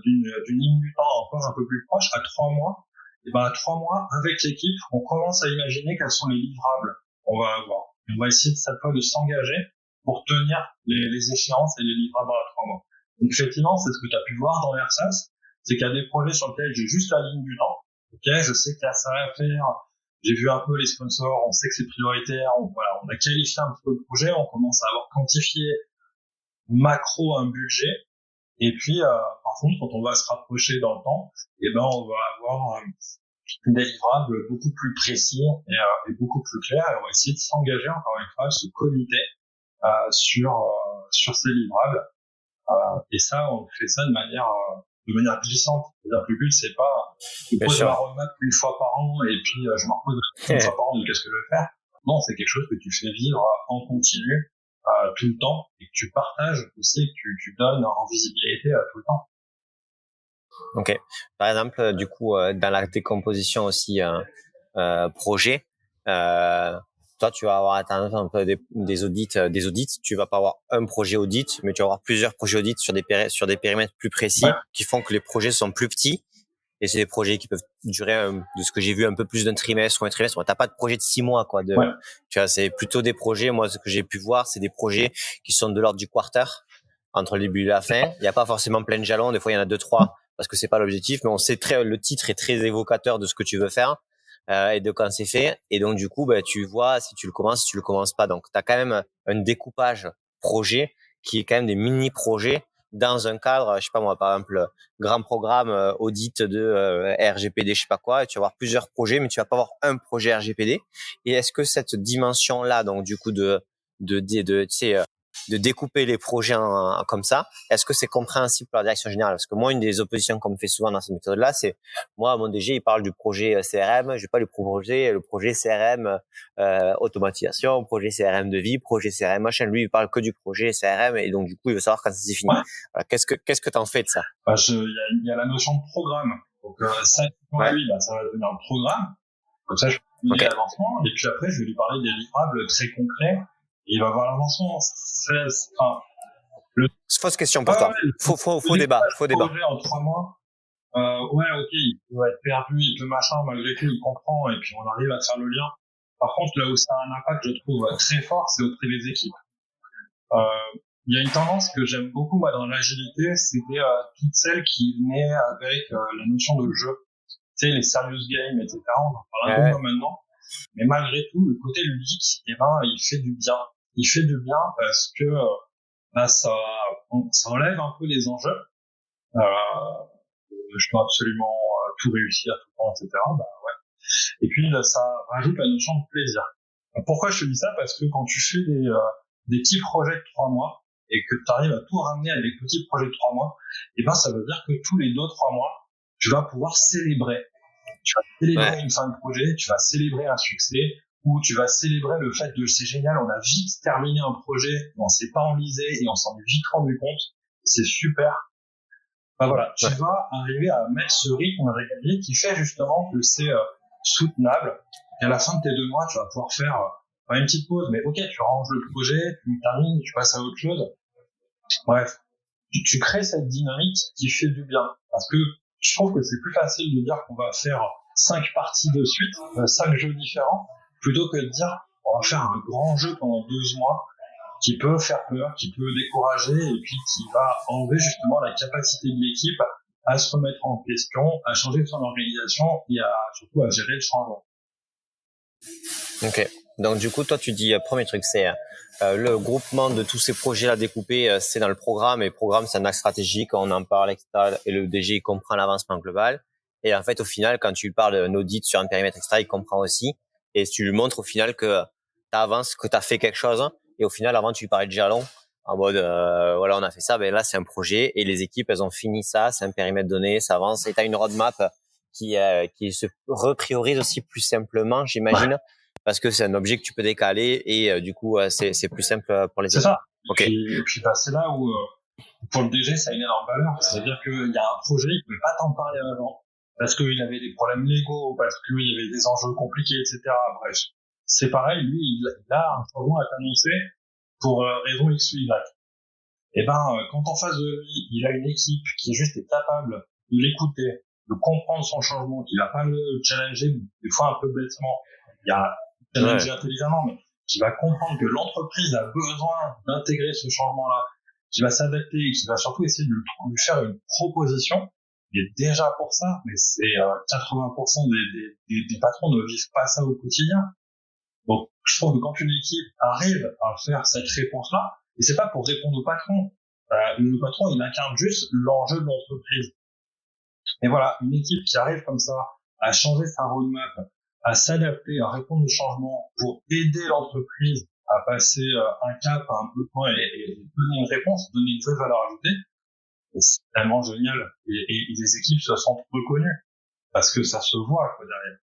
d'une ligne du temps encore un peu plus proche, à 3 mois, à 3 mois, avec l'équipe, on commence à imaginer quels sont les livrables qu'on va avoir. Et on va essayer cette fois de s'engager pour tenir les échéances et les livrables à 3 mois. Donc, effectivement, c'est ce que tu as pu voir dans l'AirSAS, c'est qu'il y a des projets sur lesquels j'ai juste la ligne du temps. Ok, je sais qu'il y a ça à faire. J'ai vu un peu les sponsors, on sait que c'est prioritaire. On a qualifié un petit peu le projet, on commence à avoir quantifié macro un budget. Et puis, par contre, quand on va se rapprocher dans le temps, on va avoir des livrables beaucoup plus précis et beaucoup plus clairs. Et on va essayer de s'engager encore une fois, se comiter sur ces livrables. Et ça, on fait ça de manière glissante. C'est-à-dire que le but, c'est pas de poser la roadmap une fois par an et puis je me repose une fois par an de qu'est-ce que je vais faire. Non, c'est quelque chose que tu fais vivre en continu tout le temps et que tu partages aussi, que tu donnes en visibilité tout le temps. Ok. Par exemple, du coup, dans la décomposition aussi projet, toi, tu vas avoir tendance un peu des audits. Tu vas pas avoir un projet audit, mais tu vas avoir plusieurs projets audits sur des périmètres plus précis qui font que les projets sont plus petits. Et c'est des projets qui peuvent durer, de ce que j'ai vu, un peu plus d'un trimestre ou un trimestre. T'as pas de projet de 6 mois, quoi. Tu vois, c'est plutôt des projets. Moi, ce que j'ai pu voir, c'est des projets qui sont de l'ordre du quarter, entre le début et la fin. Il n'y a pas forcément plein de jalons. Des fois, il y en a 2, 3, parce que c'est pas l'objectif. Mais on sait le titre est très évocateur de ce que tu veux faire. Et de quand c'est fait. Et donc, du coup, tu vois si tu le commences pas. Donc, t'as quand même un découpage projet qui est quand même des mini-projets dans un cadre, je sais pas moi, par exemple, grand programme audit de RGPD, je sais pas quoi, et tu vas avoir plusieurs projets, mais tu vas pas avoir un projet RGPD. Et est-ce que cette dimension-là, donc du coup de découper les projets comme ça, est-ce que c'est compréhensible par la direction générale? Parce que moi, une des oppositions qu'on me fait souvent dans cette méthode-là, c'est moi, mon DG, il parle du projet CRM, je vais pas lui proposer le projet CRM automatisation, projet CRM de vie, projet CRM machin. Lui, il parle que du projet CRM et donc du coup, il veut savoir quand c'est fini. Voilà, qu'est-ce que t'en fais de ça? Il y a la notion de programme. Donc ça, lui, ça va devenir un programme. Comme ça, je peux lui donner l'avancement et puis après, je vais lui parler des livrables très concrets. Et il va voir l'avancement. Fausse question pour toi. Faux débat. Projet en 3 mois. Ok, il peut être perdu, il peut machin, malgré tout, il comprend, et puis on arrive à faire le lien. Par contre, là où ça a un impact, je trouve, très fort, c'est auprès des équipes. Il y a une tendance que j'aime beaucoup, moi, dans l'agilité, c'était toutes celles qui venaient avec la notion de jeu. Tu sais, les serious games, etc. On en parle un peu maintenant. Mais malgré tout, le côté ludique, il fait du bien. Il fait du bien parce que ça enlève un peu les enjeux. Je dois absolument tout réussir tout le temps, etc. Et puis ça rajoute la notion de plaisir. Pourquoi je te dis ça? Parce que quand tu fais des petits projets de 3 mois et que tu arrives à tout ramener avec des petits projets de 3 mois, ça veut dire que tous les 2-3 mois, tu vas pouvoir célébrer. Tu vas célébrer une fin de projet, tu vas célébrer un succès, où tu vas célébrer le fait de c'est génial, on a vite terminé un projet, on s'est pas enlisé et on s'en est vite rendu compte, c'est super. Ben voilà, tu vas arriver à mettre ce rythme régulier qui fait justement que c'est soutenable. Et à la fin de tes 2 mois, tu vas pouvoir faire une petite pause, mais ok, tu ranges le projet, tu termines, tu passes à autre chose. Bref, tu crées cette dynamique qui fait du bien. Parce que je trouve que c'est plus facile de dire qu'on va faire 5 parties de suite, 5 jeux différents, plutôt que de dire on va faire un grand jeu pendant 12 mois qui peut faire peur, qui peut décourager et puis qui va enlever justement la capacité de l'équipe à se remettre en question, à changer son organisation et surtout à gérer le changement. Ok. Donc du coup, toi tu dis premier truc, c'est le groupement de tous ces projets-là découpés, c'est dans le programme, et le programme c'est un axe stratégique, on en parle, etc. Et le DG il comprend l'avancement global. Et en fait, au final, quand tu lui parles d'un audit sur un périmètre extra, il comprend aussi. Et tu lui montres au final que tu avances, que tu as fait quelque chose. Et au final, avant, tu lui parlais de jalon en mode voilà, on a fait ça, ben là c'est un projet et les équipes elles ont fini ça, c'est un périmètre donné, ça avance. Et tu as une roadmap qui se repriorise aussi plus simplement, j'imagine. Parce que c'est un objet que tu peux décaler et du coup c'est plus simple pour les autres. C'est ça. Okay. Et puis c'est là où pour le DG ça a une énorme valeur. C'est-à-dire qu'il y a un projet, il ne pouvait pas t'en parler avant parce qu'il avait des problèmes légaux, parce qu'il y avait des enjeux compliqués, etc. Bref, c'est pareil, lui il a un changement à t'annoncer pour raison X ou Y. Et quand en face de lui il a une équipe qui juste est capable de l'écouter, de comprendre son changement, qui va pas le challenger des fois un peu bêtement, il y a challenger intelligemment, mais qui va comprendre que l'entreprise a besoin d'intégrer ce changement-là, qui va s'adapter et qui va surtout essayer de lui faire une proposition. Et déjà pour ça, mais c'est 80% des patrons ne vivent pas ça au quotidien. Donc je trouve que quand une équipe arrive à faire cette réponse-là, et c'est pas pour répondre au patron, le patron il incarne juste l'enjeu de l'entreprise. Et voilà, une équipe qui arrive comme ça à changer sa roadmap, à s'adapter, à répondre aux changements pour aider l'entreprise à passer un cap à un peu de temps et donner une réponse, donner une vraie valeur ajoutée, et c'est tellement génial. Et les équipes se sentent reconnues parce que ça se voit quoi, derrière.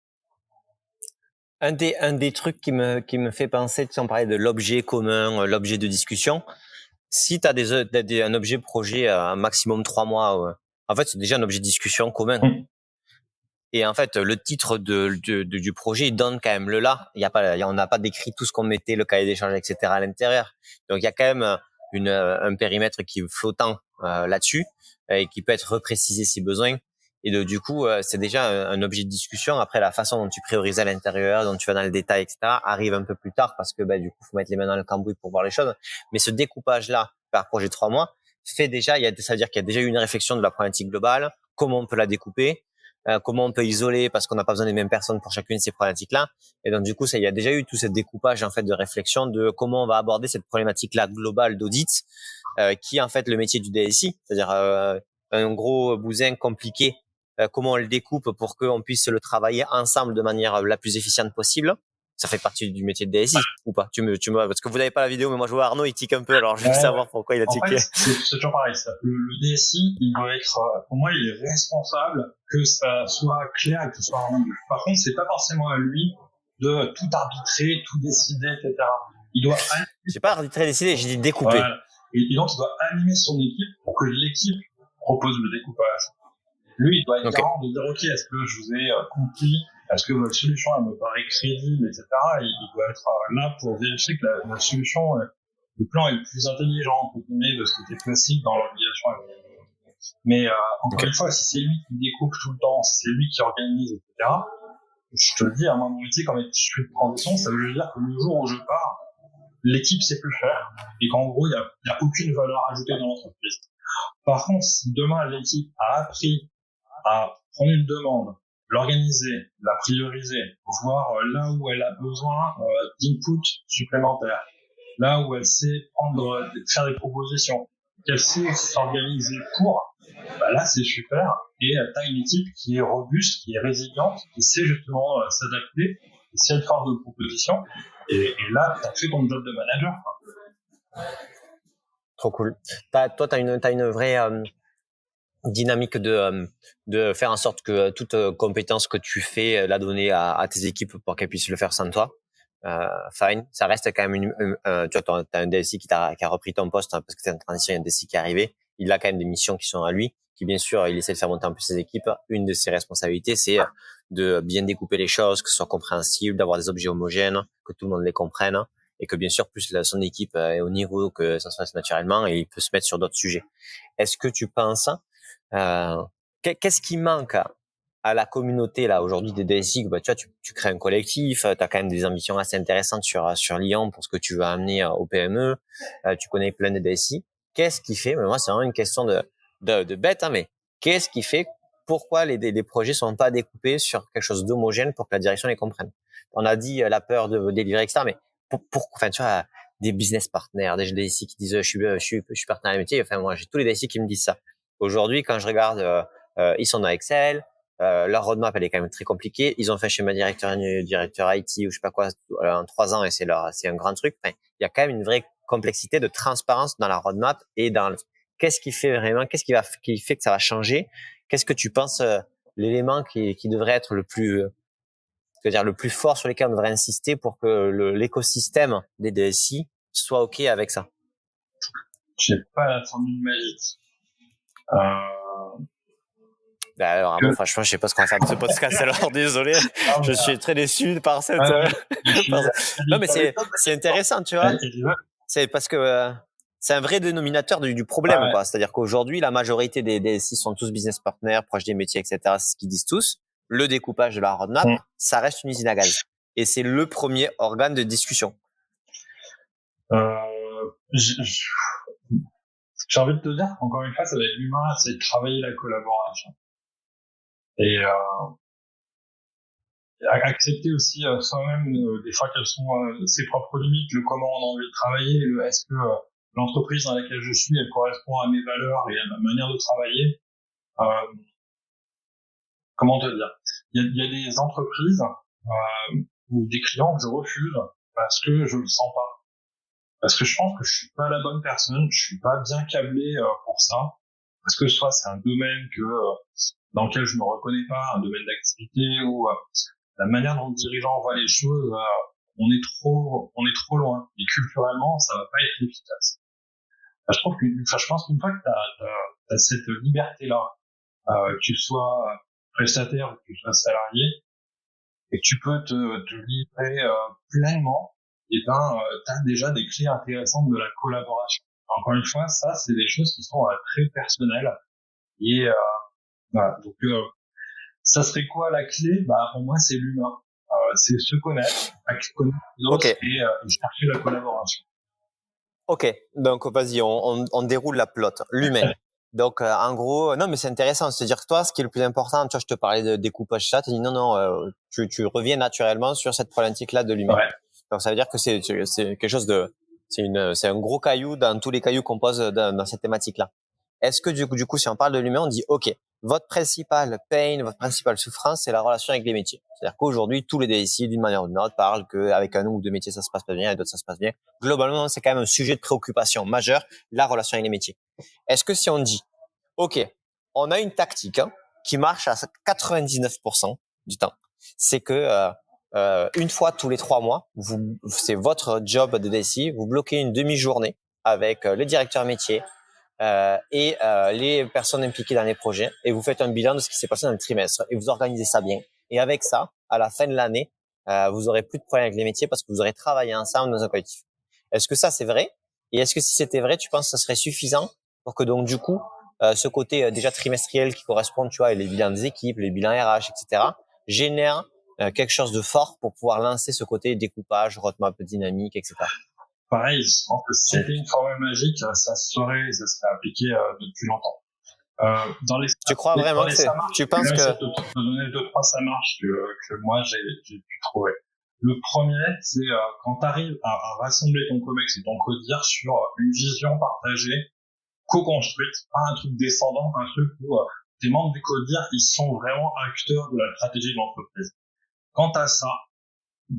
Un des trucs qui me fait penser, tu sais, on parlait de l'objet commun, l'objet de discussion. Si tu as un objet projet à un maximum 3 mois, en fait, c'est déjà un objet de discussion commun. Et en fait, le titre du projet, il donne quand même le là. On n'a pas décrit tout ce qu'on mettait, le cahier d'échange, etc. à l'intérieur. Donc, il y a quand même un périmètre qui est flottant là-dessus et qui peut être reprécisé si besoin. Et du coup, c'est déjà un objet de discussion. Après, la façon dont tu priorises à l'intérieur, dont tu vas dans le détail, etc., arrive un peu plus tard parce que du coup, faut mettre les mains dans le cambouis pour voir les choses. Mais ce découpage-là par projet 3 mois fait déjà, ça veut dire qu'il y a déjà eu une réflexion de la problématique globale, comment on peut la découper, comment on peut isoler parce qu'on n'a pas besoin des mêmes personnes pour chacune de ces problématiques-là. Et donc du coup, il y a déjà eu tout ce découpage en fait de réflexion de comment on va aborder cette problématique-là globale d'audit, qui est en fait le métier du DSI, c'est-à-dire un gros bousin compliqué. Comment on le découpe pour qu'on puisse le travailler ensemble de manière la plus efficiente possible. Ça fait partie du métier de DSI ou pas? Parce que vous n'avez pas la vidéo, mais moi je vois Arnaud, il tique un peu, alors je veux savoir pourquoi il a tiqué. En fait, c'est toujours pareil. Le DSI, il doit être, pour moi, il est responsable que ça soit clair et que ce soit rendu. Par contre, c'est pas forcément à lui de tout arbitrer, tout décider, etc. Il doit. J'ai pas arbitré, décider, j'ai dit découper. Voilà. Et donc, il doit animer son équipe pour que l'équipe propose le découpage. Lui, il doit être garant de dire, OK, est-ce que je vous ai compris? Est-ce que votre solution, elle me paraît crédible, etc. Il doit être là pour vérifier que la solution, le plan est le plus intelligent, entre guillemets, de ce qui était possible dans l'organisation. Mais encore une fois, si c'est lui qui découpe tout le temps, si c'est lui qui organise, etc., je te le dis, à mon métier, quand je suis de transition, ça veut dire que le jour où je pars, l'équipe sait plus faire, et qu'en gros, il y a aucune valeur ajoutée dans l'entreprise. Par contre, si demain l'équipe a appris à prendre une demande, l'organiser, la prioriser, voir là où elle a besoin d'input supplémentaires, là où elle sait faire des propositions, qu'elle sait s'organiser pour, là c'est super, et t'as une équipe qui est robuste, qui est résiliente, qui sait justement s'adapter, qui sait être force de proposition, et là t'as fait ton job de manager. Trop cool. T'as une vraie dynamique de faire en sorte que toute compétence que tu fais la donner à tes équipes pour qu'elles puissent le faire sans toi. fine. Ça reste quand même tu vois, t'as un DSI qui a repris ton poste, hein, parce que c'est une transition, il y a un DSI qui est arrivé. Il a quand même des missions qui sont à lui, qui bien sûr, il essaie de faire monter un peu ses équipes. Une de ses responsabilités, c'est de bien découper les choses, que ce soit compréhensible, d'avoir des objets homogènes, que tout le monde les comprenne, et que bien sûr, plus son équipe est au niveau que ça se fasse naturellement, et il peut se mettre sur d'autres sujets. Est-ce que tu penses, qu'est-ce qui manque à la communauté là aujourd'hui des DSI? Bah, tu vois, tu crées un collectif, tu as quand même des ambitions assez intéressantes sur Lyon pour ce que tu veux amener au PME, tu connais plein de DSI. Qu'est-ce qui fait, mais moi c'est vraiment une question de bête, hein, mais qu'est-ce qui fait, pourquoi les projets sont pas découpés sur quelque chose d'homogène pour que la direction les comprenne? On a dit la peur de délivrer, etc. Mais enfin, tu vois, des business partners, des DSI qui disent je suis partenaire métier. Enfin, moi j'ai tous les DSI qui me disent ça. Aujourd'hui, quand je regarde, ils sont dans Excel. Leur roadmap, elle est quand même très compliquée. Ils ont fait un schéma directeur IT ou je sais pas quoi en 3 ans et c'est un grand truc. Enfin, il y a quand même une vraie complexité de transparence dans la roadmap et dans qu'est-ce qui fait vraiment, qui fait que ça va changer. Qu'est-ce que tu penses l'élément qui devrait être le plus, c'est-à-dire le plus fort sur lequel on devrait insister pour que l'écosystème des DSI soit OK avec ça? J'ai pas la formule magique. Alors, franchement, je sais pas ce qu'on va faire de ce podcast, alors désolé. Je suis très déçu par cette. Non, mais c'est intéressant, tu vois. C'est parce que c'est un vrai dénominateur du problème, quoi. C'est-à-dire qu'aujourd'hui, la majorité des DSI sont tous business partners, proches des métiers, etc. C'est ce qu'ils disent tous. Le découpage de la roadmap, ça reste une usine à gaz. Et c'est le premier organe de discussion. J'ai envie de te dire, encore une fois, ça va être l'humain, c'est de travailler la collaboration. Et accepter aussi soi-même des fois quelles sont ses propres limites, le comment on a envie de travailler, le est-ce que l'entreprise dans laquelle je suis, elle correspond à mes valeurs et à ma manière de travailler. Comment te dire, il y a des entreprises ou des clients que je refuse parce que je le sens pas, parce que je pense que je suis pas la bonne personne, je suis pas bien câblé pour ça, parce que soit c'est un domaine dans lequel je me reconnais pas, un domaine d'activité, ou la manière dont le dirigeant voit les choses, on est trop loin. Et culturellement, ça va pas être efficace. Je pense qu'une fois que t'as cette liberté-là, que tu sois prestataire ou que tu sois salarié, et que tu peux te livrer pleinement, et t'as déjà des clés intéressantes de la collaboration. Encore une fois, ça, c'est des choses qui sont très personnelles. Et voilà, donc ça serait quoi la clé? Pour moi, c'est l'humain. C'est se connaître les autres, et chercher la collaboration. Ok, donc vas-y, on déroule la plotte. L'humain. Donc en gros, non mais c'est intéressant, c'est-à-dire que toi, ce qui est le plus important, tu vois, je te parlais de découpage ça, tu dis non, tu reviens naturellement sur cette problématique-là de l'humain. Donc ça veut dire que c'est quelque chose c'est un gros caillou dans tous les cailloux qu'on pose dans cette thématique-là. Est-ce que du coup, si on parle de l'humain, on dit ok, votre principal pain, votre principale souffrance, c'est la relation avec les métiers. C'est-à-dire qu'aujourd'hui, tous les DSI, d'une manière ou d'une autre, parlent qu'avec un ou deux métiers, ça se passe pas bien, et d'autres, ça se passe bien. Globalement, c'est quand même un sujet de préoccupation majeur, la relation avec les métiers. Est-ce que si on dit, ok, on a une tactique qui marche à 99% du temps, c'est que une fois tous les 3 mois, c'est votre job de DSI, vous bloquez une demi-journée avec le directeur métier, et les personnes impliquées dans les projets, et vous faites un bilan de ce qui s'est passé dans le trimestre et vous organisez ça bien. Et avec ça, à la fin de l'année, vous aurez plus de problèmes avec les métiers parce que vous aurez travaillé ensemble dans un collectif. Est-ce que ça c'est vrai? Et est-ce que si c'était vrai, tu penses que ça serait suffisant pour que donc du coup ce côté déjà trimestriel qui correspond, tu vois, et les bilans des équipes, les bilans RH, etc., génère quelque chose de fort pour pouvoir lancer ce côté découpage, roadmap dynamique, etc. Pareil, je pense que si c'était une formule magique, ça serait appliqué depuis longtemps. Tu crois vraiment que tu penses que te donner 2-3 ça marche que moi j'ai pu trouver. Le premier, c'est quand tu arrives à rassembler ton COMEX et ton CODIR sur une vision partagée, co-construite, pas un truc descendant, un truc où tes membres du CODIR, ils sont vraiment acteurs de la stratégie de l'entreprise. Quand t'as ça,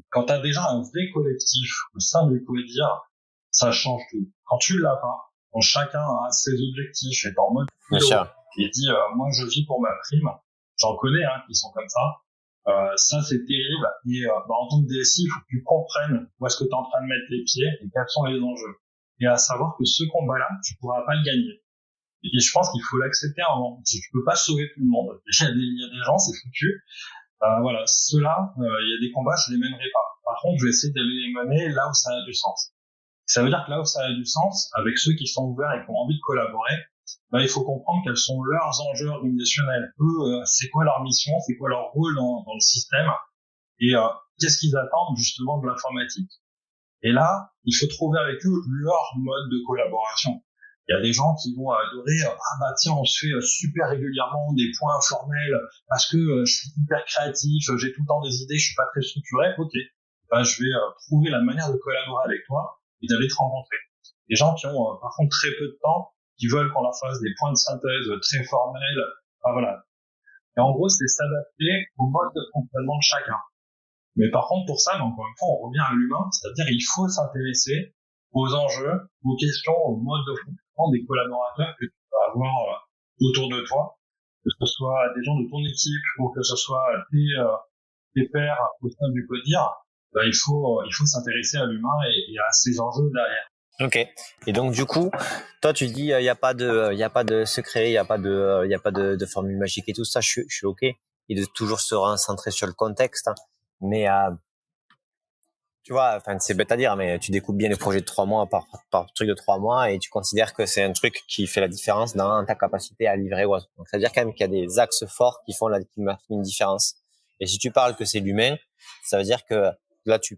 quand t'as déjà un vrai collectif au sein du CODIR, ça change tout. Quand tu l'as pas, quand chacun a ses objectifs, est en mode et dit moi je vis pour ma prime, j'en connais qui sont comme ça, Ça, c'est terrible. Et en tant que DSI, il faut que tu comprennes où est-ce que tu es en train de mettre les pieds et quels sont les enjeux. Et à savoir que ce combat-là, tu pourras pas le gagner. Et je pense qu'il faut l'accepter à un moment. Tu peux pas sauver tout le monde. Il y a des gens, c'est foutu. Voilà, ceux-là, il y a des combats, je les mènerai pas. Par contre, je vais essayer d'aller les mener là où ça a du sens. Ça veut dire que là où ça a du sens, avec ceux qui sont ouverts et qui ont envie de collaborer, il faut comprendre quels sont leurs enjeux organisationnels. Eux, c'est quoi leur mission, c'est quoi leur rôle dans le système, et qu'est-ce qu'ils attendent justement de l'informatique. Et là, il faut trouver avec eux leur mode de collaboration. Il y a des gens qui vont adorer, tiens, on se fait super régulièrement des points informels parce que je suis hyper créatif, j'ai tout le temps des idées, je suis pas très structuré. Ok, je vais trouver la manière de collaborer avec toi et d'aller te rencontrer. Des gens qui ont par contre très peu de temps, qui veulent qu'on leur fasse des points de synthèse très formels. Voilà. Et en gros, c'est s'adapter au mode de fonctionnement de chacun. Mais par contre, pour ça, encore une fois, on revient à l'humain, c'est-à-dire il faut s'intéresser aux enjeux, aux questions, au mode de fonctionnement des collaborateurs que tu vas avoir autour de toi, que ce soit des gens de ton équipe ou que ce soit tes pairs au sein du CODIR. Il faut s'intéresser à l'humain et à ces enjeux derrière. Ok. Et donc du coup, toi tu dis il y a pas de secret, il y a pas de formule magique et tout ça. Je suis ok. Et de toujours se recentrer sur le contexte. Hein. Mais tu vois, enfin c'est bête à dire, mais tu découpes bien les projets de 3 mois par truc de 3 mois et tu considères que c'est un truc qui fait la différence dans ta capacité à livrer ou autre. Donc ça veut dire quand même qu'il y a des axes forts qui marquent une différence. Et si tu parles que c'est l'humain, ça veut dire que là tu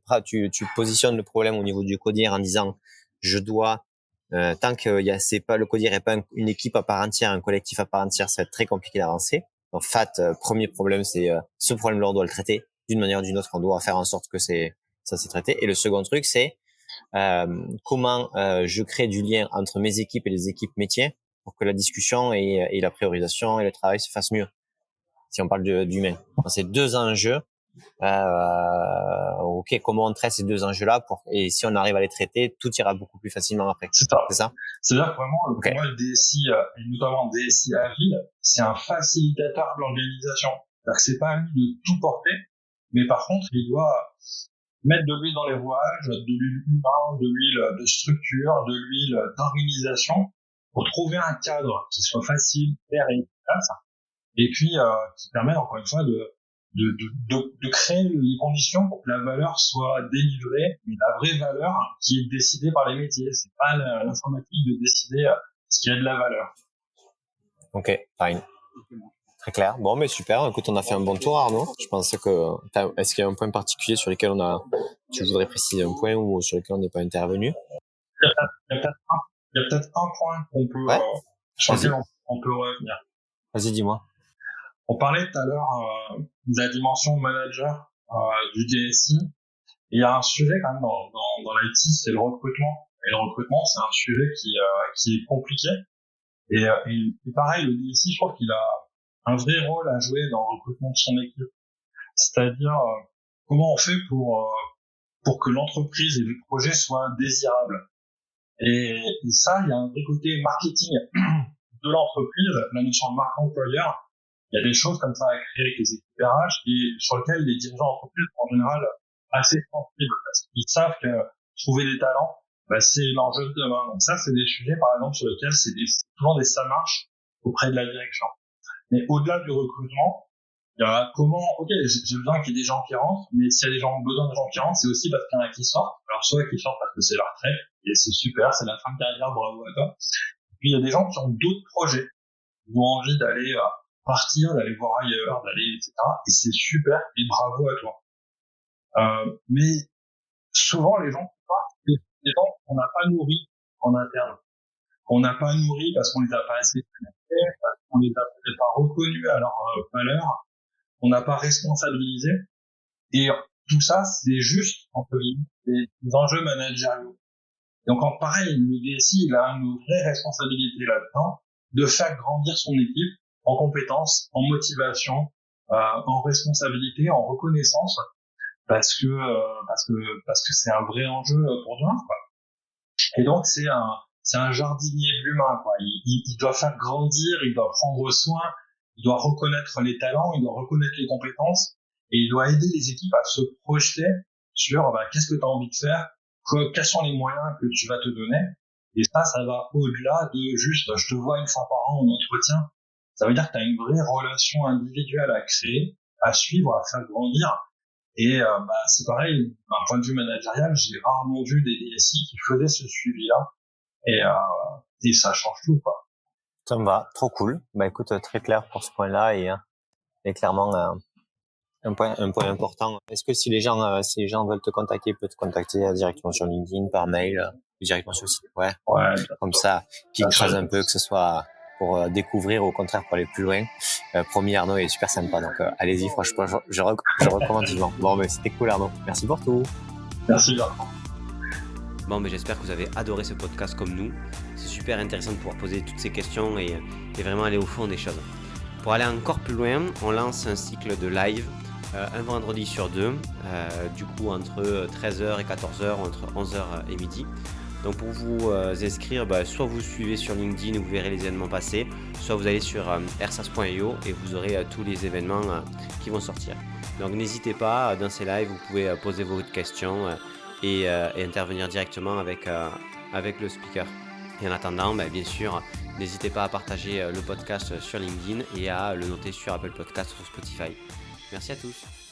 positionnes le problème au niveau du CODIR en disant je dois tant que le CODIR est pas une équipe à part entière, un collectif à part entière, ça va être très compliqué d'avancer. Donc premier problème, c'est ce problème-là, on doit le traiter d'une manière ou d'une autre. On doit faire en sorte que ça s'est traité. Et le second truc, c'est comment je crée du lien entre mes équipes et les équipes métiers pour que la discussion et la priorisation et le travail se fassent mieux. Si on parle d'humain, c'est 2 enjeux. Ok, comment on traite ces 2 enjeux-là et si on arrive à les traiter, tout ira beaucoup plus facilement après. C'est ça. C'est ça. C'est-à-dire que vraiment, pour moi, le DSI, et notamment le DSI agile, c'est un facilitateur de l'organisation. C'est-à-dire que c'est pas à lui de tout porter, mais par contre, il doit mettre de l'huile dans les rouages, de l'huile humaine, de l'huile de structure, de l'huile d'organisation, pour trouver un cadre qui soit facile, clair et efficace, et puis qui permet encore une fois de créer les conditions pour que la valeur soit délivrée, mais la vraie valeur qui est décidée par les métiers. C'est pas l'informatique de décider ce qui a de la valeur. Ok, fine. Très clair. Bon, mais super. Écoute, on a fait un bon tour, Arnaud. Je pensais est-ce qu'il y a un point particulier sur lequel tu voudrais préciser un point ou sur lequel on n'est pas intervenu? Il y a peut-être un point qu'on peut, sur lequel on peut revenir. Vas-y, dis-moi. On parlait tout à l'heure de la dimension manager du DSI. Et il y a un sujet quand même dans l'IT, c'est le recrutement. Et le recrutement, c'est un sujet qui est compliqué. Et pareil, le DSI, je trouve qu'il a un vrai rôle à jouer dans le recrutement de son équipe. C'est-à-dire comment on fait pour que l'entreprise et le projet soient désirables. Et ça, il y a un vrai côté marketing de l'entreprise, la notion de marque employeur. Il y a des choses comme ça à créer avec les équipes RH et sur lesquelles les dirigeants d'entreprise sont en général assez sensibles parce qu'ils savent que trouver des talents, c'est l'enjeu de demain. Donc ça, c'est des sujets, par exemple, sur lesquels c'est souvent des ça marche auprès de la direction. Mais au-delà du recrutement, il y a j'ai besoin qu'il y ait des gens qui rentrent, mais s'il y a besoin de gens qui rentrent, c'est aussi parce qu'il y en a qui sortent. Alors soit qui sortent parce que c'est leur retraite, et c'est super, c'est la fin de carrière, bravo à toi. Et puis il y a des gens qui ont d'autres projets, qui ont envie d'aller partir, d'aller voir ailleurs, etc. Et c'est super, et bravo à toi. Mais souvent, les gens partent, c'est des gens qu'on n'a pas nourris en interne. Qu'on n'a pas nourris parce qu'on les a pas assez connectés, parce qu'on les a peut-être pas reconnus à leur valeur, on n'a pas responsabilisé. Et tout ça, c'est juste, entre guillemets, des enjeux managériaux. Donc, pareil, le DSI, il a une vraie responsabilité là-dedans de faire grandir son équipe en compétences, en motivation, en responsabilité, en reconnaissance, parce que c'est un vrai enjeu pour demain, quoi. Et donc c'est un jardinier de l'humain, quoi. Il doit faire grandir, il doit prendre soin, il doit reconnaître les talents, il doit reconnaître les compétences, et il doit aider les équipes à se projeter sur qu'est-ce que tu as envie de faire, quels sont les moyens que tu vas te donner. Et ça va au-delà de juste je te vois une fois par an en entretien. Ça veut dire que tu as une vraie relation individuelle à créer, à suivre, à faire grandir. Et c'est pareil, d'un point de vue managérial, j'ai rarement vu des DSI qui faisaient ce suivi-là. Et ça change tout, quoi. Ça me va, trop cool. Écoute, très clair pour ce point-là et clairement un point important. Est-ce que si les gens veulent te contacter, ils peuvent te contacter directement sur LinkedIn, par mail, directement sur le site? Ouais. Comme ça, qu'ils creusent un peu, que ce soit pour découvrir ou au contraire pour aller plus loin. Promis, Arnaud est super sympa, donc allez-y, franchement, je recommande vivement. Bon, mais c'était cool, Arnaud. Merci pour tout. Merci, Bertrand. Bon, mais j'espère que vous avez adoré ce podcast comme nous. C'est super intéressant de pouvoir poser toutes ces questions et vraiment aller au fond des choses. Pour aller encore plus loin, on lance un cycle de live un vendredi sur 2, du coup entre 13h et 14h, entre 11h et midi. Donc pour vous inscrire, soit vous suivez sur LinkedIn où vous verrez les événements passer, soit vous allez sur ersas.io et vous aurez tous les événements qui vont sortir. Donc n'hésitez pas, dans ces lives, vous pouvez poser vos questions et intervenir directement avec le speaker. Et en attendant, bien sûr, n'hésitez pas à partager le podcast sur LinkedIn et à le noter sur Apple Podcast ou sur Spotify. Merci à tous.